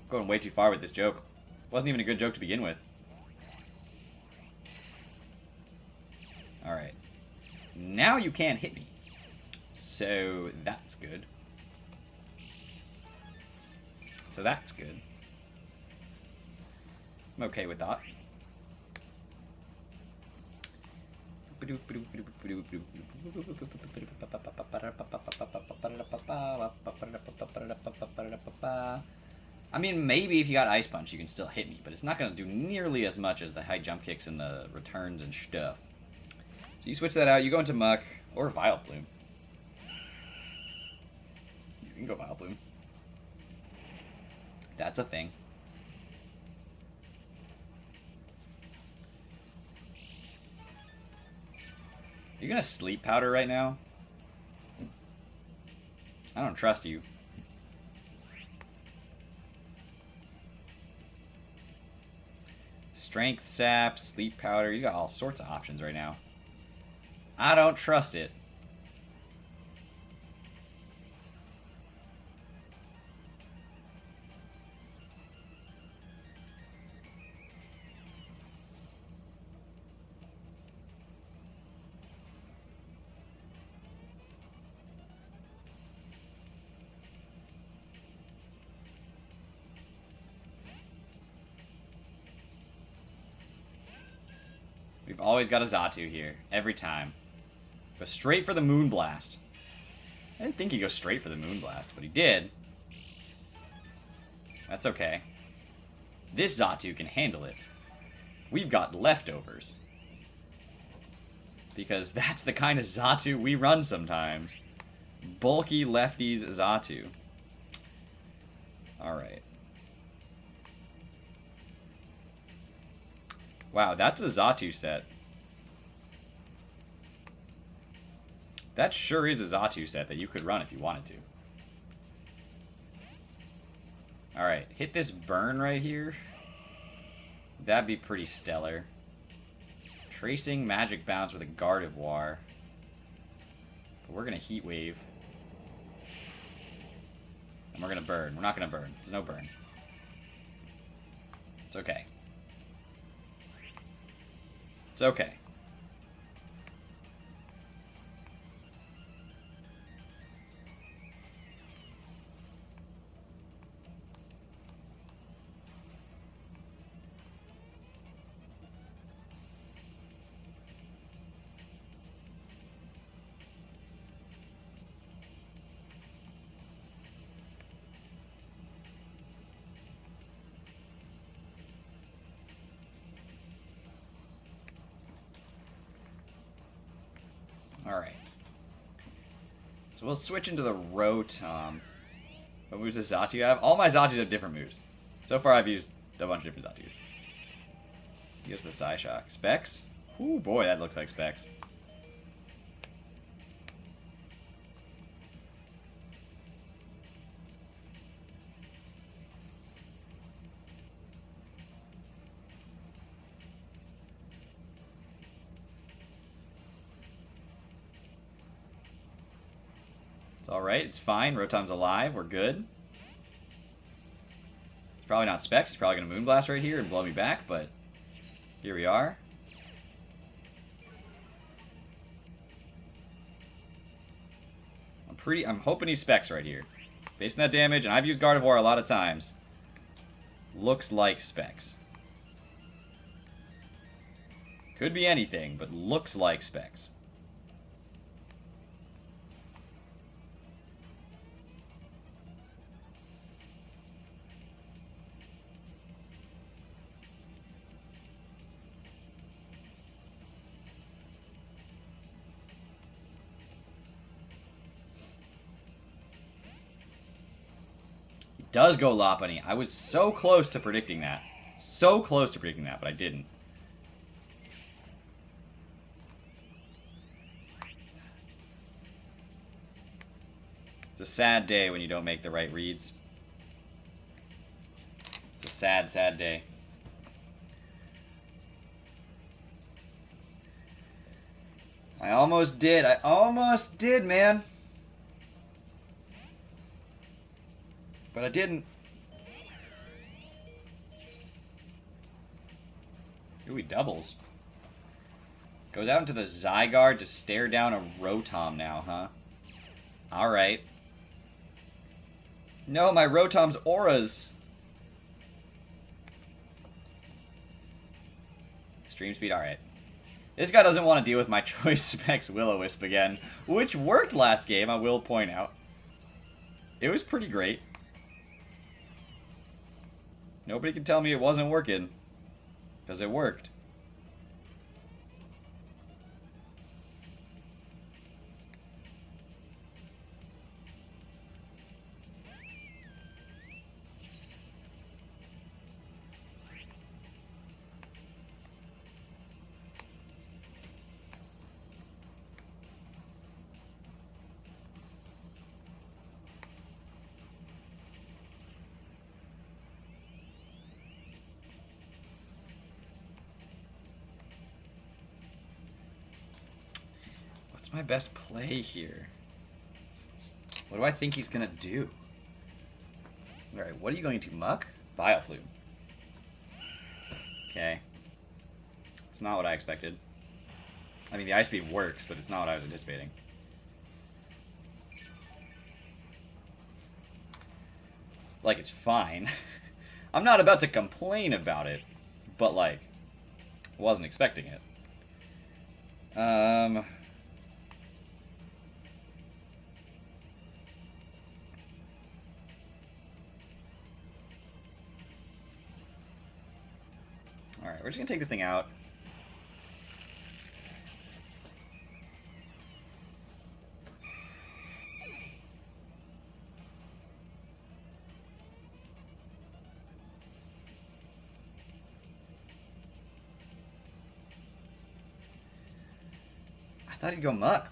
Going way too far with this joke. Wasn't even a good joke to begin with. Alright. Now you can't hit me. So that's good. So that's good. I'm okay with that. I mean, maybe if you got Ice Punch, you can still hit me, but it's not going to do nearly as much as the high jump kicks and the returns and stuff. So you switch that out, you go into Muck, or Vileplume. You can go Vileplume. That's a thing. You're going to Sleep Powder right now? I don't trust you. Strength Sap, Sleep Powder. You got all sorts of options right now. I don't trust it. We've always got a Xatu here. Every time. Go straight for the Moonblast. I didn't think he'd go straight for the Moonblast, but he did. That's okay. This Xatu can handle it. We've got leftovers. Because that's the kind of Xatu we run sometimes. Bulky lefties Xatu. Alright. Wow, that's a Xatu set. That sure is a Xatu set that you could run if you wanted to. Alright, hit this burn right here. that'd be pretty stellar. Tracing Magic Bounce with a Gardevoir. But we're gonna Heat Wave. And we're gonna burn. We're not gonna burn. There's no burn. It's okay. It's okay. Alright. So we'll switch into the Rotom. What moves does Xatu have? All my Zatus have different moves. So far I've used a bunch of different Zatus. He goes for the Psyshock. Specs? Ooh, boy, that looks like Specs. Alright, it's fine. Rotom's alive. We're good. It's probably not Specs. He's probably going to Moonblast right here and blow me back, but here we are. I'm hoping he's Specs right here. Based on that damage, and I've used Gardevoir a lot of times. Looks like Specs. Could be anything, but looks like Specs. Does go Lopunny. I was so close to predicting that. So close to predicting that, but I didn't. It's a sad day when you don't make the right reads. It's a sad, sad day. I almost did. I almost did, man. But I didn't. Ooh, he doubles. Goes out into the Zygarde to stare down a Rotom now, huh? Alright. No, my Rotom's auras. Extreme speed, alright. This guy doesn't want to deal with my Choice Specs Will-O-Wisp again, which worked last game, I will point out. It was pretty great. Nobody can tell me it wasn't working, because it worked. What's my best play here? What do I think he's gonna do? Alright, what are you going to muck? Vileplume. Okay. It's not what I expected. I mean, the Ice Beam works, but it's not what I was anticipating. Like, it's fine. I'm not about to complain about it, but, like, wasn't expecting it. Alright, we're just gonna take this thing out. I thought he'd go Muck.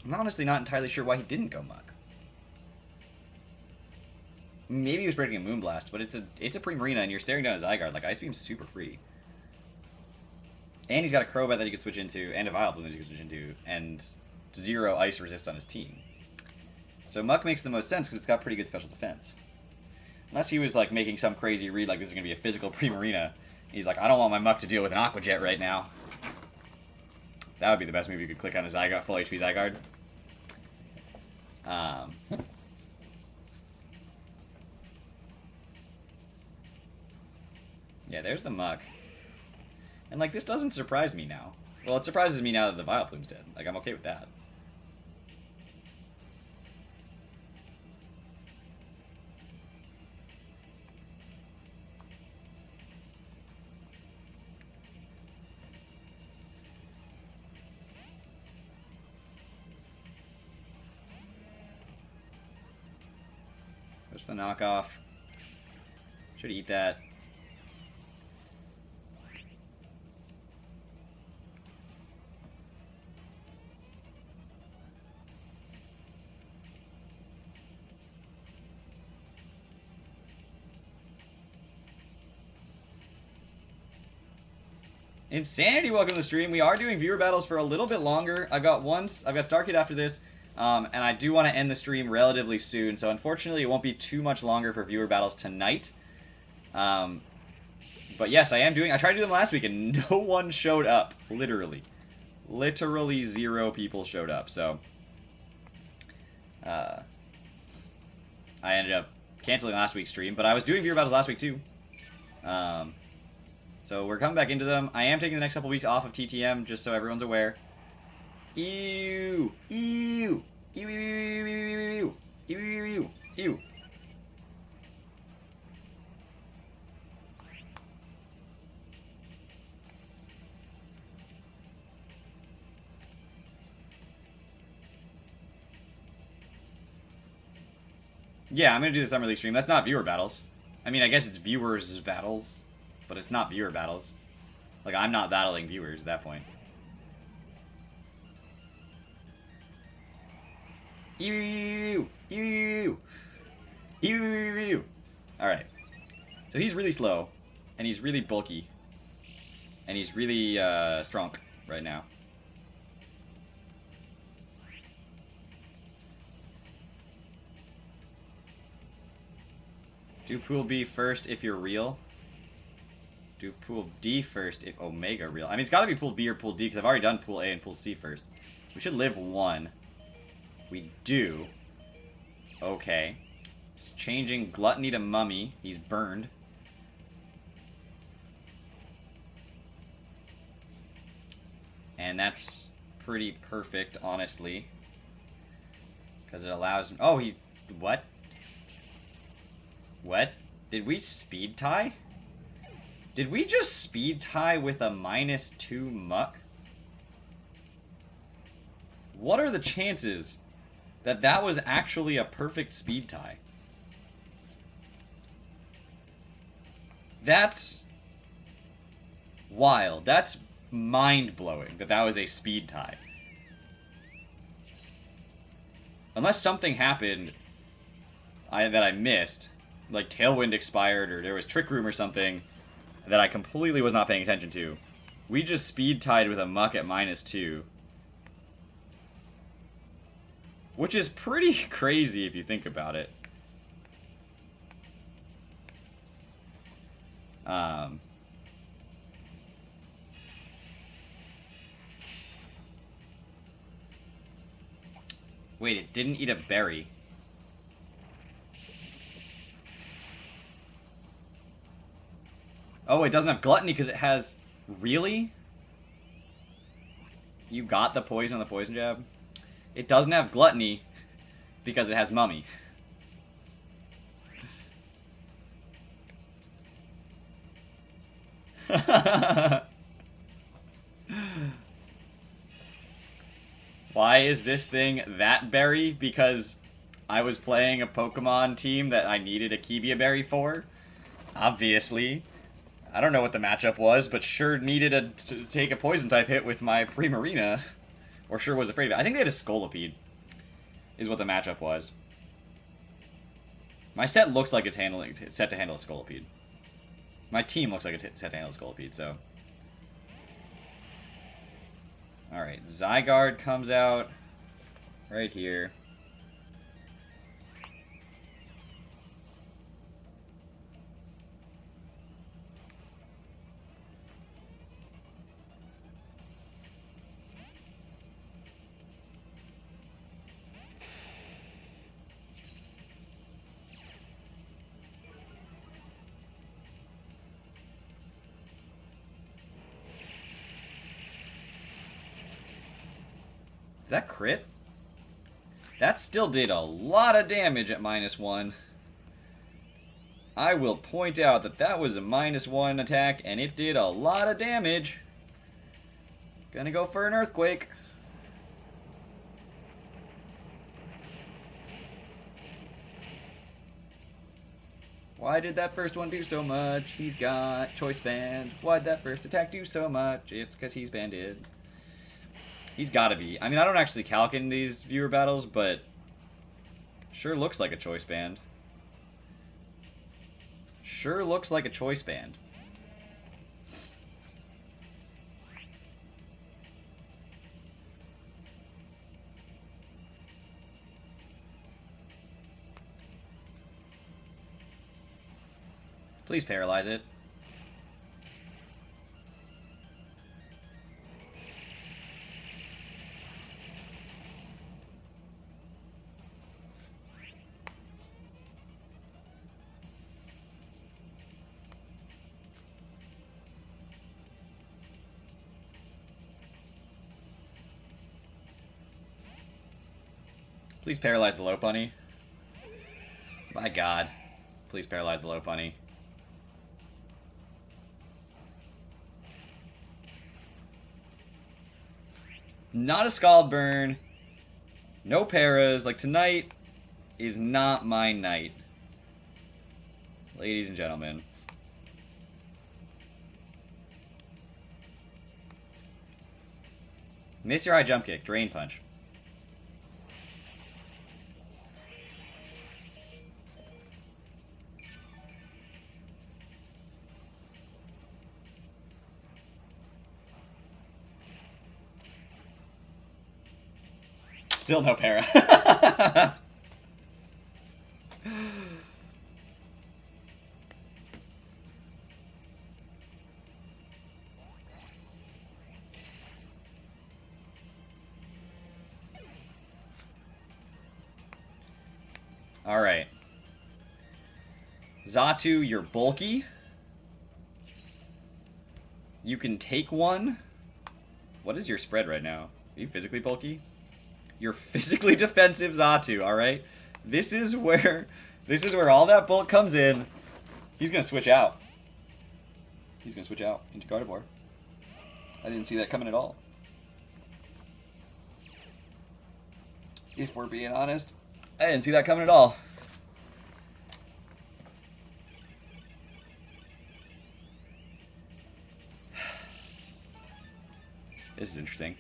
I'm honestly not entirely sure why he didn't go Muck. Maybe he was predicting a Moonblast, but it's a Primarina, and you're staring down a Zygarde. Like, Ice Beam's super free. And he's got a Crobat that he could switch into, and a Vileplume that he could switch into, and 0 Ice Resist on his team. So Muck makes the most sense because it's got pretty good special defense. Unless he was like making some crazy read like this is going to be a physical Primarina. He's like, I don't want my Muck to deal with an Aqua Jet right now. That would be the best move you could click on a Zygarde, full HP Zygarde. Yeah, there's the Muck. And like, this doesn't surprise me now. Well, it surprises me now that the Vileplume's dead. Like, I'm okay with that. There's the knockoff. Should eat that. Insanity, welcome to the stream. We are doing viewer battles for a little bit longer. I've got Starkid after this, and I do want to end the stream relatively soon, so unfortunately it won't be too much longer for viewer battles tonight. But yes, I tried to do them last week and no one showed up, literally. Literally 0 people showed up, so I ended up canceling last week's stream, but I was doing viewer battles last week too. So we're coming back into them. I am taking the next couple weeks off of TTM, just so everyone's aware. Ew! Ew! Ew! Ew! Ew! Ew! Ew! Ew! Yeah, I'm gonna do the Summer League stream. That's not viewer battles. I mean, I guess it's viewers battles. But it's not viewer battles. Like, I'm not battling viewers at that point. Ew! Ew! Ew! Alright. So he's really slow. And he's really bulky. And he's really, strong right now. Do Pool B first if you're real. Do Pool D first if Omega real. I mean, it's got to be Pool B or Pool D because I've already done Pool A and Pool C first. We should live 1. We do. Okay. It's changing Gluttony to Mummy. He's burned. And that's pretty perfect, honestly. Because it allows him... Oh, he... What? What? Did we speed tie? Did we just speed tie with a -2 Muck? What are the chances that that was actually a perfect speed tie? That's wild. That's mind-blowing that that was a speed tie. Unless something happened that I missed, like Tailwind expired or there was Trick Room or something, that I completely was not paying attention to. We just speed tied with a Muck at -2. Which is pretty crazy if you think about it. Wait, it didn't eat a berry. Oh, it doesn't have Gluttony because it has... Really? You got the poison on the poison jab? It doesn't have Gluttony because it has Mummy. Why is this thing that berry? Because I was playing a Pokemon team that I needed a Kibia berry for? Obviously. I don't know what the matchup was, but sure needed to take a poison type hit with my Primarina. Or sure was afraid of it. I think they had a Scolipede, is what the matchup was. My set looks like it's set to handle a Scolipede. My team looks like it's set to handle a Scolipede, so. Alright, Zygarde comes out right here. That crit? That still did a lot of damage at -1. I will point out that that was a -1 attack, and it did a lot of damage. Gonna go for an Earthquake. Why did that first one do so much? He's got Choice Band. Why'd that first attack do so much? It's because he's banded. He's gotta be. I mean, I don't actually calc in these viewer battles, but sure looks like a Choice Band. Sure looks like a Choice Band. Please paralyze it. Please paralyze the Lopunny. My god. Please paralyze the Lopunny. Not a Scald Burn. No paras. Like, tonight is not my night. Ladies and gentlemen. Miss your high jump kick. Drain Punch. Still no para. Alright. Xatu, you're bulky. You can take one. What is your spread right now? Are you physically bulky? You're physically defensive Xatu, alright? This is where all that bulk comes in. He's gonna switch out. He's gonna switch out into Gardevoir. I didn't see that coming at all. If we're being honest, I didn't see that coming at all. This is interesting.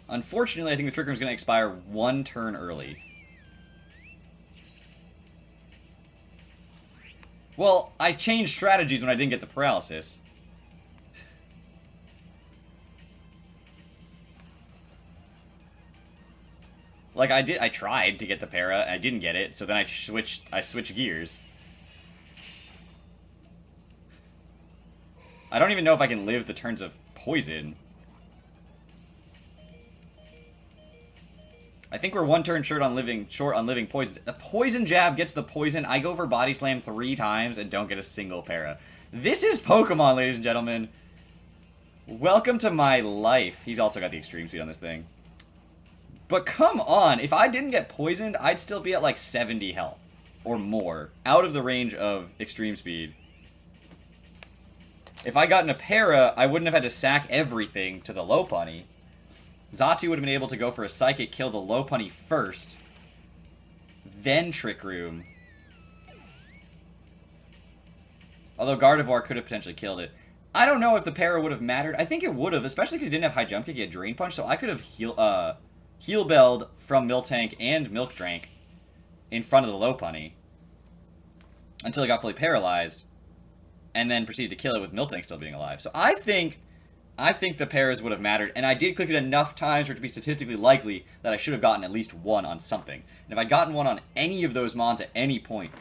Unfortunately, I think the Trick Room is going to expire one turn early. Well, I changed strategies when I didn't get the paralysis. Like, I tried to get the para, I didn't get it, so then I switched gears. I don't even know if I can live the turns of poison. I think we're one turn short on living poison. The poison jab gets the poison. I go for body slam 3 times and don't get a single para. This is Pokemon, ladies and gentlemen. Welcome to my life. He's also got the extreme speed on this thing. But come on, if I didn't get poisoned, I'd still be at like 70 health or more, out of the range of extreme speed. If I gotten a para, I wouldn't have had to sack everything to the Lopunny. Xatu would have been able to go for a Psychic, kill the Lopunny first, then Trick Room. Although Gardevoir could have potentially killed it. I don't know if the para would have mattered. I think it would have, especially because he didn't have High Jump Kick, he had Drain Punch, so I could have Heal Belled from Miltank and Milk Drank in front of the Lopunny until it got fully paralyzed, and then proceeded to kill it with Miltank still being alive. So I think the paras would have mattered, and I did click it enough times for it to be statistically likely that I should have gotten at least one on something. And if I'd gotten one on any of those mons at any point,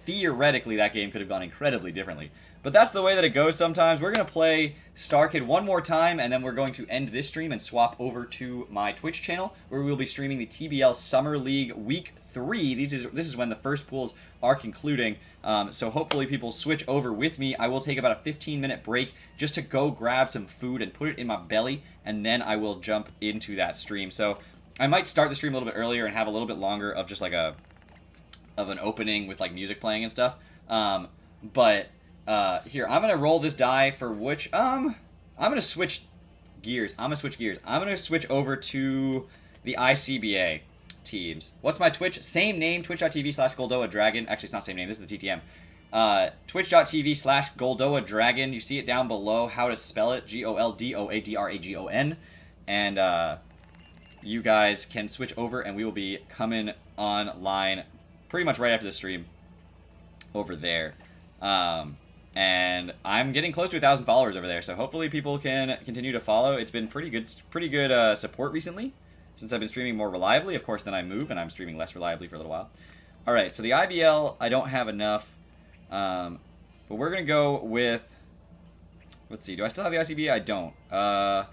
theoretically that game could have gone incredibly differently. But that's the way that it goes sometimes. We're going to play StarKid one more time, and then we're going to end this stream and swap over to my Twitch channel, where we will be streaming the TBL Summer League Week 3. This is when the first pools are concluding, so hopefully people switch over with me. I will take about a 15-minute break just to go grab some food and put it in my belly, and then I will jump into that stream. So I might start the stream a little bit earlier and have a little bit longer of just like an opening with like music playing and stuff. Here, I'm gonna roll this die for which I'm gonna switch gears. I'm gonna switch over to the ICBA teams. What's my Twitch? Same name, twitch.tv/GoldoaDragon. Actually, it's not same name. This is the TTM. Twitch.tv/GoldoaDragon. You see it down below how to spell it. GoldoaDragon. And you guys can switch over, and we will be coming online pretty much right after the stream over there. And I'm getting close to 1,000 followers over there, so hopefully people can continue to follow. It's been pretty good support recently, since I've been streaming more reliably. Of course, then I move, and I'm streaming less reliably for a little while. Alright, so the IBL, I don't have enough. But we're going to go with... Let's see, do I still have the ICBA? I don't. I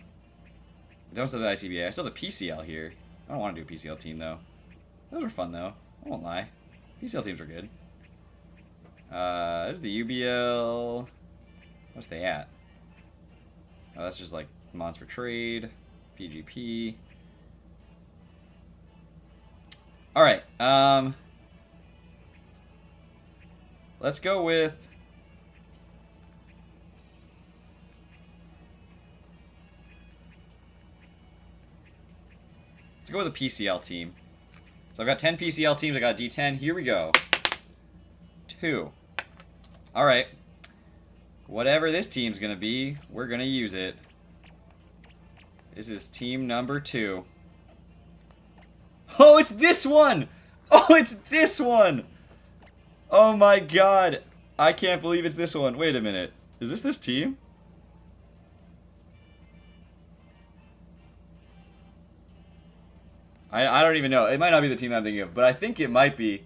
don't still have the ICBA. I still have the PCL here. I don't want to do a PCL team, though. Those were fun, though. I won't lie. PCL teams are good. There's the UBL. What's they at? Oh, that's just like Mons for Trade, PGP. Alright, let's go with... Let's go with a PCL team. So I've got 10 PCL teams, I got a D10. Here we go. 2. Alright. Whatever this team's gonna be, we're gonna use it. This is team number 2. Oh, it's this one! Oh, it's this one! Oh my god. I can't believe it's this one. Wait a minute. Is this team? I don't even know. It might not be the team I'm thinking of, but I think it might be.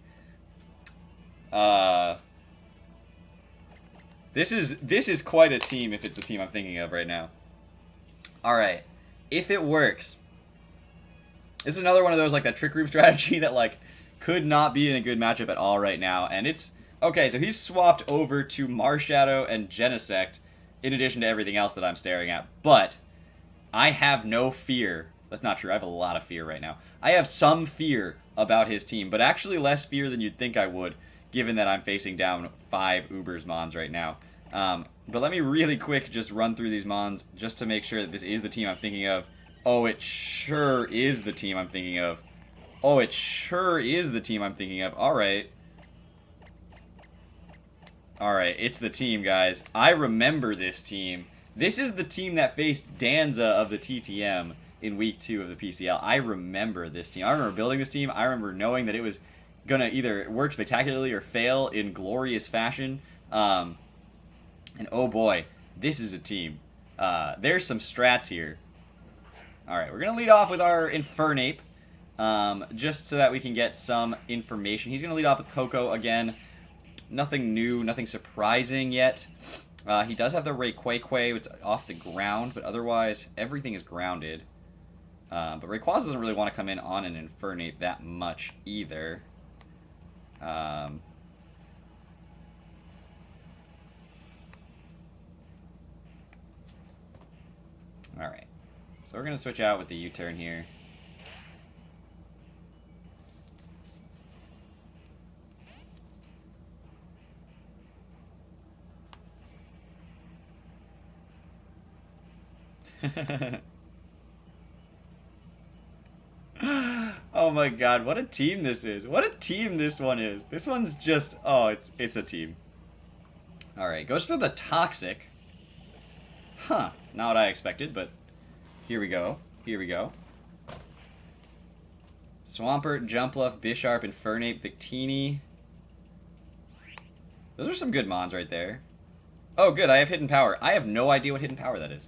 This is quite a team if it's the team I'm thinking of right now. Alright. If it works. This is another one of those, like, that Trick Room strategy that, like, could not be in a good matchup at all right now. And it's... Okay, so he's swapped over to Marshadow and Genesect, in addition to everything else that I'm staring at. But I have no fear. That's not true. I have a lot of fear right now. I have some fear about his team, but actually less fear than you'd think I would, given that I'm facing down 5 Ubers Mons right now. But let me really quick just run through these Mons just to make sure that this is the team I'm thinking of. Oh, it sure is the team I'm thinking of. Oh, it sure is the team I'm thinking of. Alright. Alright, it's the team, guys. I remember this team. This is the team that faced Danza of the TTM in week 2 of the PCL. I remember this team. I remember building this team. I remember knowing that it was going to either work spectacularly or fail in glorious fashion. And oh boy, this is a team. There's some strats here. Alright, we're going to lead off with our Infernape, just so that we can get some information. He's going to lead off with Coco again. Nothing new, nothing surprising yet. He does have the Rayquaza, which is off the ground, but otherwise everything is grounded. But Rayquaza doesn't really want to come in on an Infernape that much either. Alright. So we're going to switch out with the U-turn here. Oh my god, what a team this is. What a team this one is. This one's just, oh, it's a team. Alright, goes for the Toxic. Huh, not what I expected, but here we go. Here we go. Swampert, Jumpluff, Bisharp, Infernape, Victini. Those are some good mons right there. Oh, good, I have Hidden Power. I have no idea what Hidden Power that is.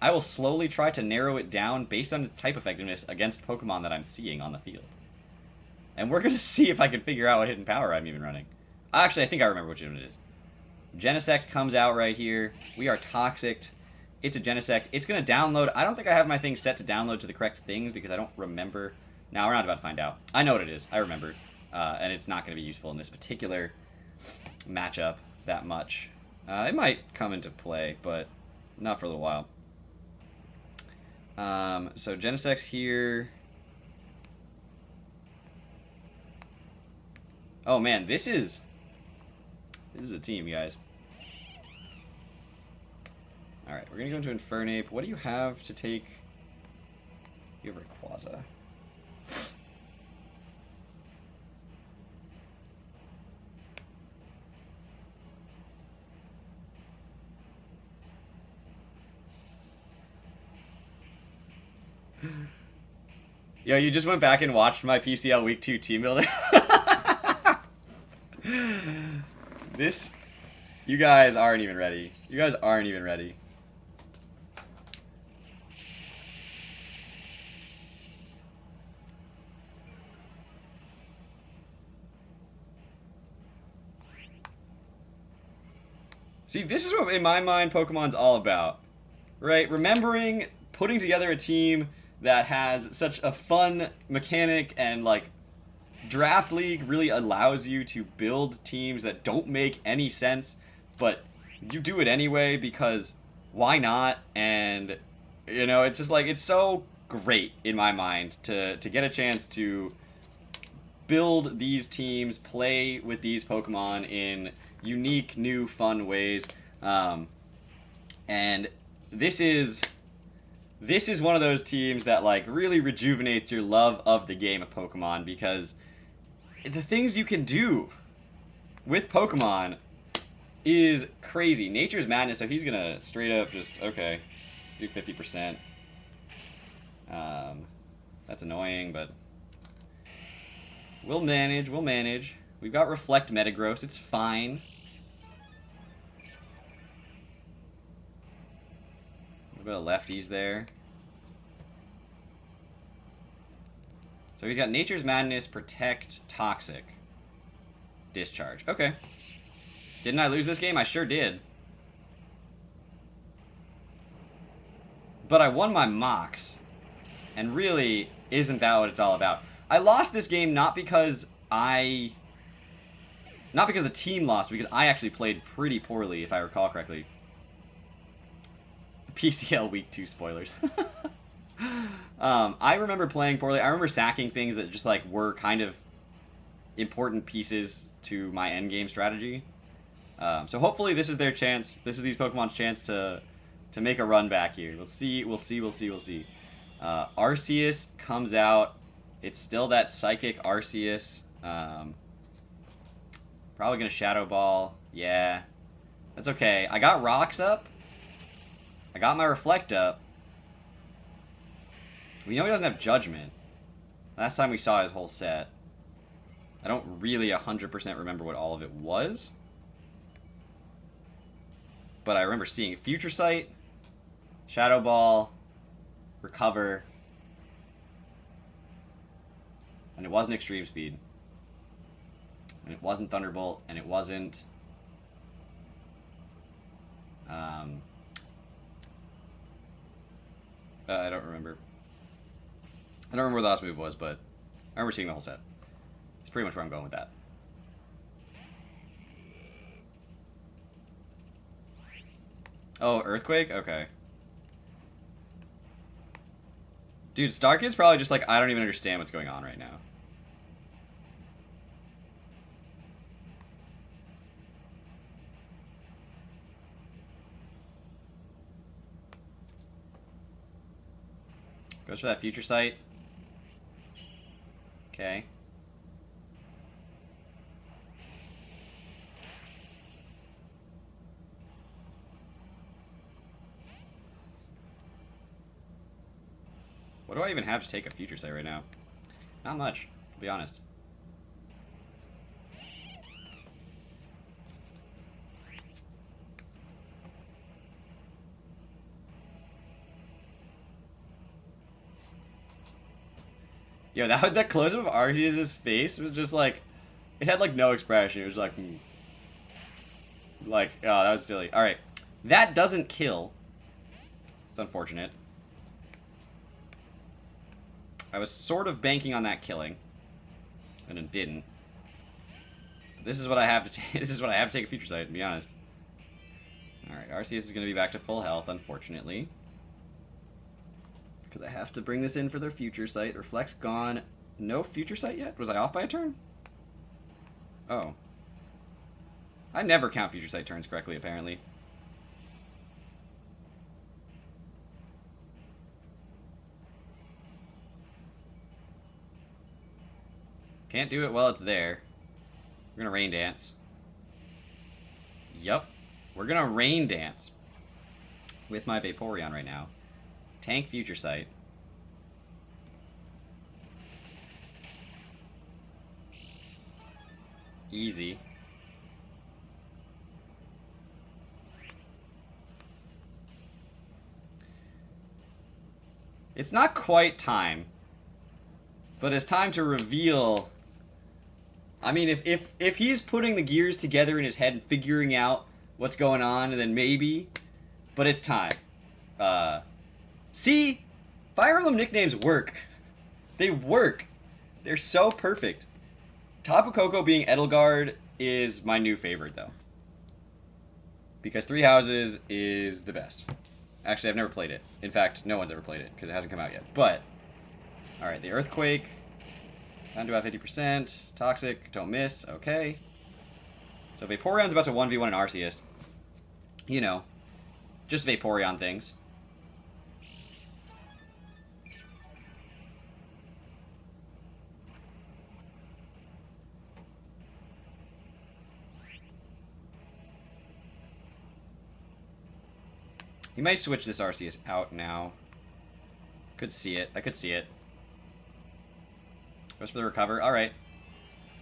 I will slowly try to narrow it down based on its type effectiveness against Pokemon that I'm seeing on the field. And we're going to see if I can figure out what Hidden Power I'm even running. Actually, I think I remember which one it is. Genesect comes out right here. We are Toxic. It's a Genesect. It's going to download. I don't think I have my thing set to download to the correct things because I don't remember. Now, we're not about to find out. I know what it is. I remember. And it's not going to be useful in this particular matchup that much. It might come into play, but not for a little while. So Genesect's here. Oh man, this is a team, guys. Alright, we're gonna go into Infernape. What do you have to take? You have Rayquaza. Yo, you just went back and watched my PCL Week 2 team builder? This... You guys aren't even ready. You guys aren't even ready. See, this is what, in my mind, Pokemon's all about. Right? Remembering, putting together a team that has such a fun mechanic, and like Draft League really allows you to build teams that don't make any sense, but you do it anyway because why not? And you know, it's just like, it's so great in my mind to get a chance to build these teams, play with these Pokemon in unique, new, fun ways. And this is one of those teams that like really rejuvenates your love of the game of Pokemon, because the things you can do with Pokemon is crazy. Nature's Madness, so he's gonna straight up just, okay, do 50%. That's annoying, but we'll manage, we'll manage. We've got Reflect Metagross, it's fine. A bit of lefties there. So he's got Nature's Madness, Protect, Toxic, Discharge. Okay. Didn't I lose this game? I sure did. But I won my mocks. And really, isn't that what it's all about? I lost this game not because the team lost, because I actually played pretty poorly, if I recall correctly. PCL Week 2 spoilers. I remember playing poorly. I remember sacking things that just like were kind of important pieces to my endgame strategy. So hopefully this is their chance. This is these Pokemon's chance to make a run back here. We'll see. We'll see. We'll see. We'll see. Arceus comes out. It's still that Psychic Arceus. Probably gonna Shadow Ball. Yeah, that's okay. I got Rocks up. I got my Reflect up. We know he doesn't have Judgment. Last time we saw his whole set. I don't really 100% remember what all of it was. But I remember seeing Future Sight, Shadow Ball, Recover, and it wasn't Extreme Speed. And it wasn't Thunderbolt, and it wasn't... I don't remember. I don't remember what the last move was, but I remember seeing the whole set. It's pretty much where I'm going with that. Oh, Earthquake? Okay. Dude, Star Kid's probably just like, I don't even understand what's going on right now. Goes for that future sight. Okay. What do I even have to take a future sight right now? Not much, to be honest. Yo, that close-up of Arceus' face was just like, it had like no expression. It was like, like, oh, that was silly. All right, that doesn't kill. It's unfortunate. I was sort of banking on that killing, and it didn't. This is what I have to take. This is what I have to take a future sight, to be honest. All right, Arceus is going to be back to full health, unfortunately. Because I have to bring this in for their future sight. Reflect's gone. No future sight yet? Was I off by a turn? Oh. I never count future sight turns correctly, apparently. Can't do it while it's there. We're gonna rain dance. Yup. We're gonna rain dance. With my Vaporeon right now. Tank future sight. Easy. It's not quite time, but it's time to reveal. I mean, if he's putting the gears together in his head and figuring out what's going on, then maybe. But it's time. See? Fire Emblem nicknames work. They work. They're so perfect. Tapu Koko being Edelgard is my new favorite, though. Because Three Houses is the best. Actually, I've never played it. In fact, no one's ever played it, because it hasn't come out yet. But, alright, the Earthquake. Down to about 50%. Toxic, don't miss. Okay. So Vaporeon's about to 1v1 an Arceus. You know, just Vaporeon things. He might switch this Arceus out now. Could see it. I could see it. Goes for the recover. Alright.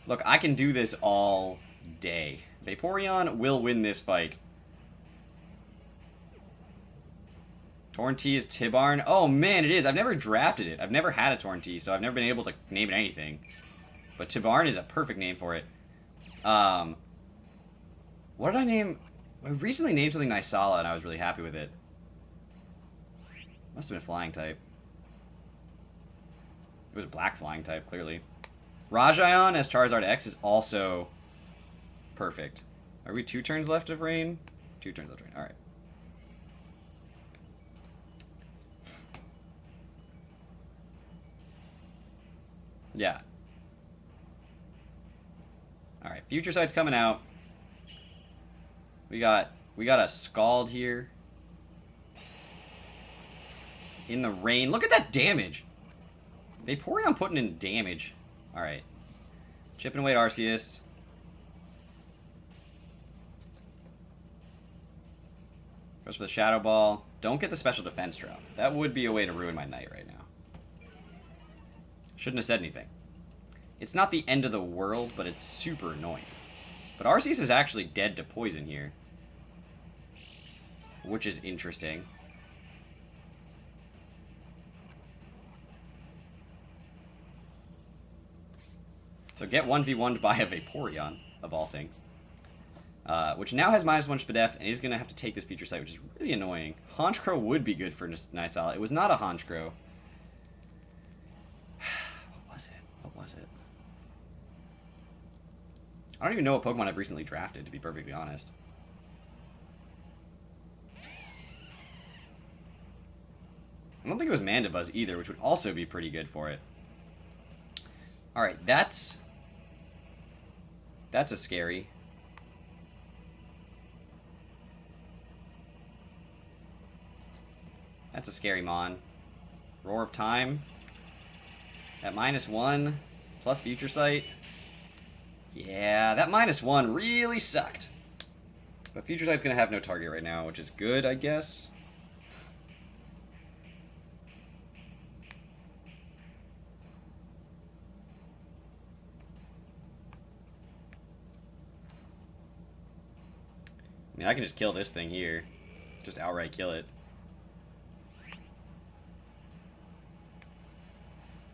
Look, I can do this all day. Vaporeon will win this fight. Torn T is Tibarn. Oh, man, it is. I've never drafted it. I've never had a Torn T, so I've never been able to name it anything. But Tibarn is a perfect name for it. What did I name? I recently named something Nisala, and I was really happy with it. Must have been flying type. It was black flying type, clearly. Rajayon as Charizard X is also perfect. Are we 2 turns left of rain? 2 turns left of rain. Alright. Yeah. Alright, Future Sight's coming out. We got a Scald here. In the rain. Look at that damage! Vaporeon putting in damage. Alright. Chipping away at Arceus. Goes for the Shadow Ball. Don't get the special defense drop. That would be a way to ruin my night right now. Shouldn't have said anything. It's not the end of the world, but it's super annoying. But Arceus is actually dead to poison here. Which is interesting. So get 1v1'd by a Vaporeon, of all things. Which now has -1 Spadef, and he's going to have to take this Future Sight, which is really annoying. Honchkrow would be good for Nisala. It was not a Honchkrow. What was it? What was it? I don't even know what Pokemon I've recently drafted, to be perfectly honest. I don't think it was Mandibuzz either, which would also be pretty good for it. Alright, that's a scary. That's a scary Mon. Roar of Time. At -1, plus Future Sight. Yeah, that -1 really sucked. But Future Sight's gonna have no target right now, which is good, I guess. I mean, I can just kill this thing here. Just outright kill it.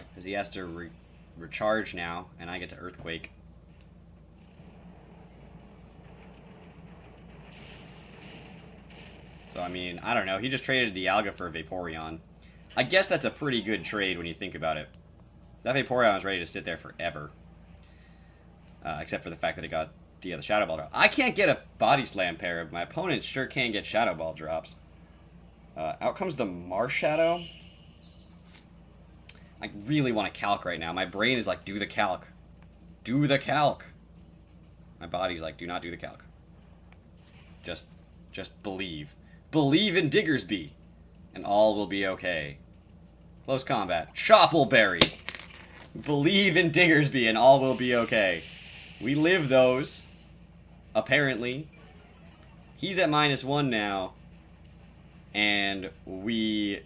Because he has to recharge now, and I get to Earthquake. So, I mean, I don't know. He just traded Dialga for Vaporeon. I guess that's a pretty good trade when you think about it. That Vaporeon is ready to sit there forever. Except for the fact that it got the Shadow Ball drop. I can't get a Body Slam pair. My opponents sure can get Shadow Ball drops. Out comes the Marshadow. I really want to calc right now. My brain is like, do the calc. Do the calc. My body's like, do not do the calc. Just believe. Believe in Diggersby. And all will be okay. Close combat. Choppleberry. Believe in Diggersby and all will be okay. We live those. Apparently. He's at -1 now. And we...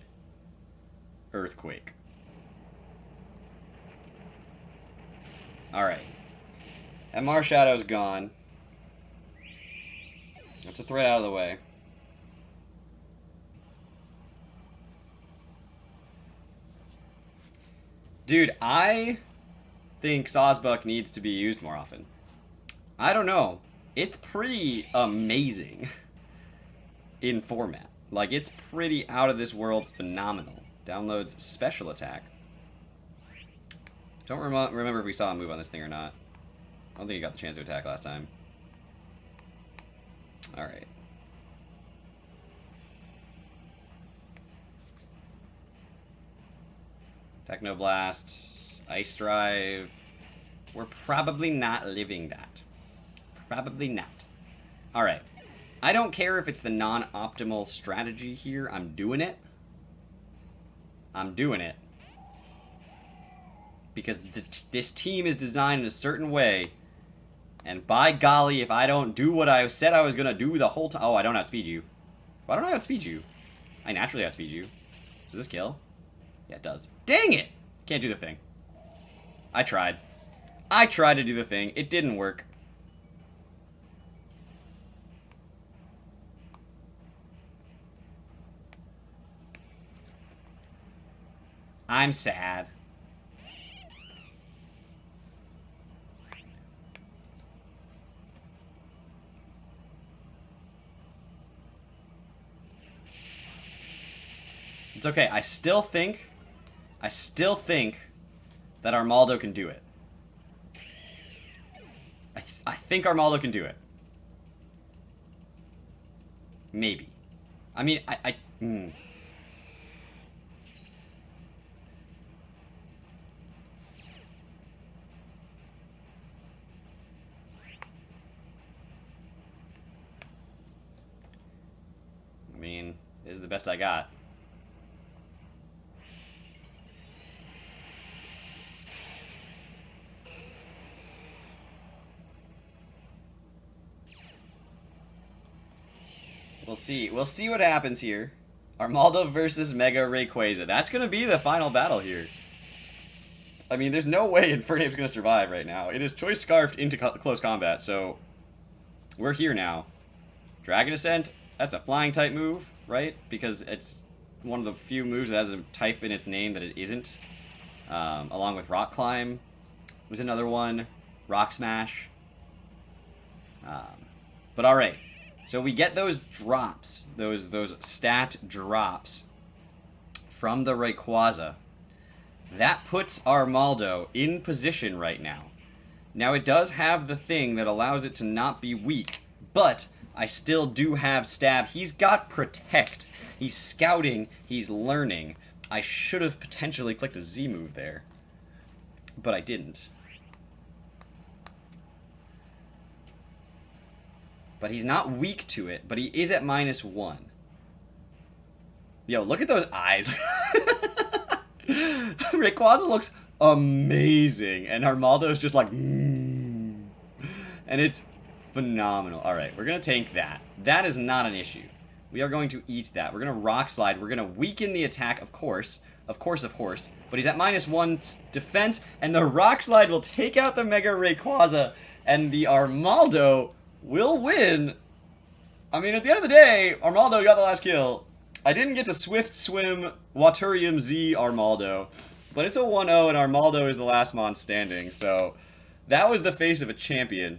Earthquake. Alright. That Marshadow's gone. That's a threat out of the way. Dude, I think Sawsbuck needs to be used more often. I don't know. It's pretty amazing in format. Like, it's pretty out of this world phenomenal. Downloads special attack. Don't remember if we saw a move on this thing or not. I don't think he got the chance to attack last time. Alright. Technoblast, Ice Drive. We're probably not living that. Probably not. Alright. I don't care if it's the non-optimal strategy here. I'm doing it. I'm doing it. Because this team is designed in a certain way. And by golly, if I don't do what I said I was going to do the whole time... Oh, I don't outspeed you. Why don't I outspeed you? I naturally outspeed you. Does this kill? Yeah, it does. Dang it! Can't do the thing. I tried. I tried to do the thing. It didn't work. I'm sad. It's okay. I still think that Armaldo can do it. I think Armaldo can do it. Maybe. I mean, this is the best I got. We'll see. We'll see what happens here. Armaldo versus Mega Rayquaza. That's going to be the final battle here. I mean, there's no way Infernape's going to survive right now. It is Choice Scarfed into close combat, so we're here now. Dragon Ascent, that's a flying type move, right? Because it's one of the few moves that has a type in its name that it isn't. Along with Rock Climb was another one. Rock Smash. But alright. So we get those drops, those stat drops from the Rayquaza. That puts Armaldo in position right now. Now it does have the thing that allows it to not be weak, but I still do have Stab. He's got Protect. He's scouting, he's learning. I should have potentially clicked a Z move there, but I didn't. But he's not weak to it, but he is at -1. Yo, look at those eyes. Rayquaza looks amazing, and Armaldo's just like, and it's phenomenal. All right, we're gonna tank that. That is not an issue. We are going to eat that. We're gonna Rock Slide. We're gonna weaken the attack, of course. Of course. But he's at -1 defense, and the Rock Slide will take out the Mega Rayquaza, and the Armaldo will win. I mean, at the end of the day, Armaldo got the last kill. I didn't get to Swift Swim Waturium Z Armaldo, but it's a 1-0, and Armaldo is the last mon standing, so that was the face of a champion.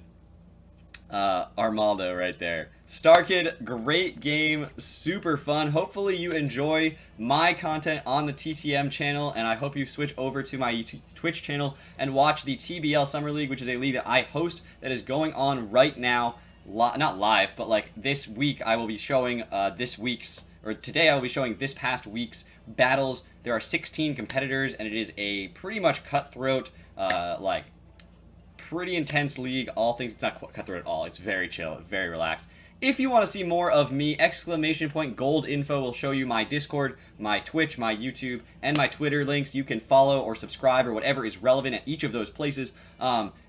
Armaldo right there. StarKid, great game, super fun. Hopefully you enjoy my content on the TTM channel, and I hope you switch over to my Twitch channel and watch the TBL Summer League, which is a league that I host that is going on right now. Not live, but like this week I will be showing today I will be showing this past week's battles. There are 16 competitors, and it is a pretty much cutthroat, like pretty intense league. All things, it's not cutthroat at all. It's very chill, very relaxed. If you want to see more of me, !Gold info will show you my Discord, my Twitch, my YouTube, and my Twitter links. You can follow or subscribe or whatever is relevant at each of those places.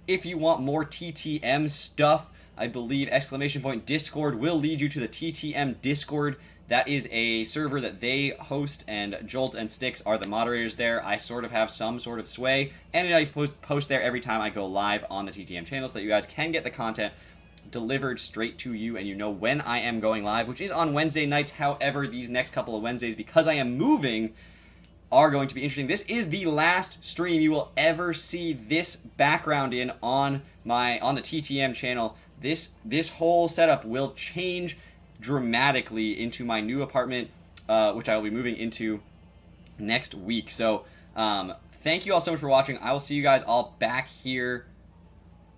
If you want more TTM stuff, I believe Discord will lead you to the TTM Discord. That is a server that they host, and Jolt and Styx are the moderators there. I sort of have some sort of sway, and I post there every time I go live on the TTM channel so that you guys can get the content delivered straight to you, and you know when I am going live, which is on Wednesday nights. However, these next couple of Wednesdays, because I am moving, are going to be interesting. This is the last stream you will ever see this background in on the TTM channel. This whole setup will change dramatically into my new apartment, which I will be moving into next week. So thank you all so much for watching. I will see you guys all back here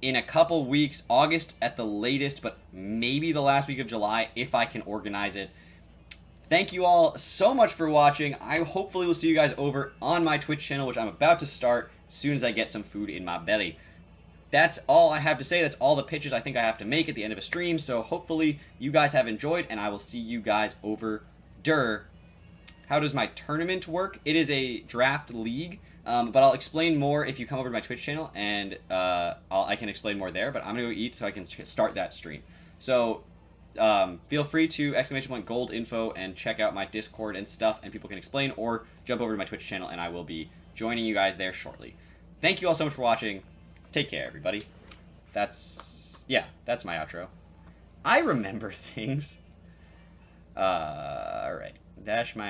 in a couple weeks, August at the latest, but maybe the last week of July if I can organize it. Thank you all so much for watching. I hopefully will see you guys over on my Twitch channel, which I'm about to start as soon as I get some food in my belly. That's all I have to say. That's all the pitches I think I have to make at the end of a stream. So hopefully you guys have enjoyed, and I will see you guys over der. How does my tournament work? It is a draft league, but I'll explain more if you come over to my Twitch channel, and I can explain more there. But I'm going to go eat so I can start that stream. So feel free to !Gold info and check out my Discord and stuff, and people can explain, or jump over to my Twitch channel, and I will be joining you guys there shortly. Thank you all so much for watching. Take care, everybody. That's my outro. I remember things. Alright. Dash my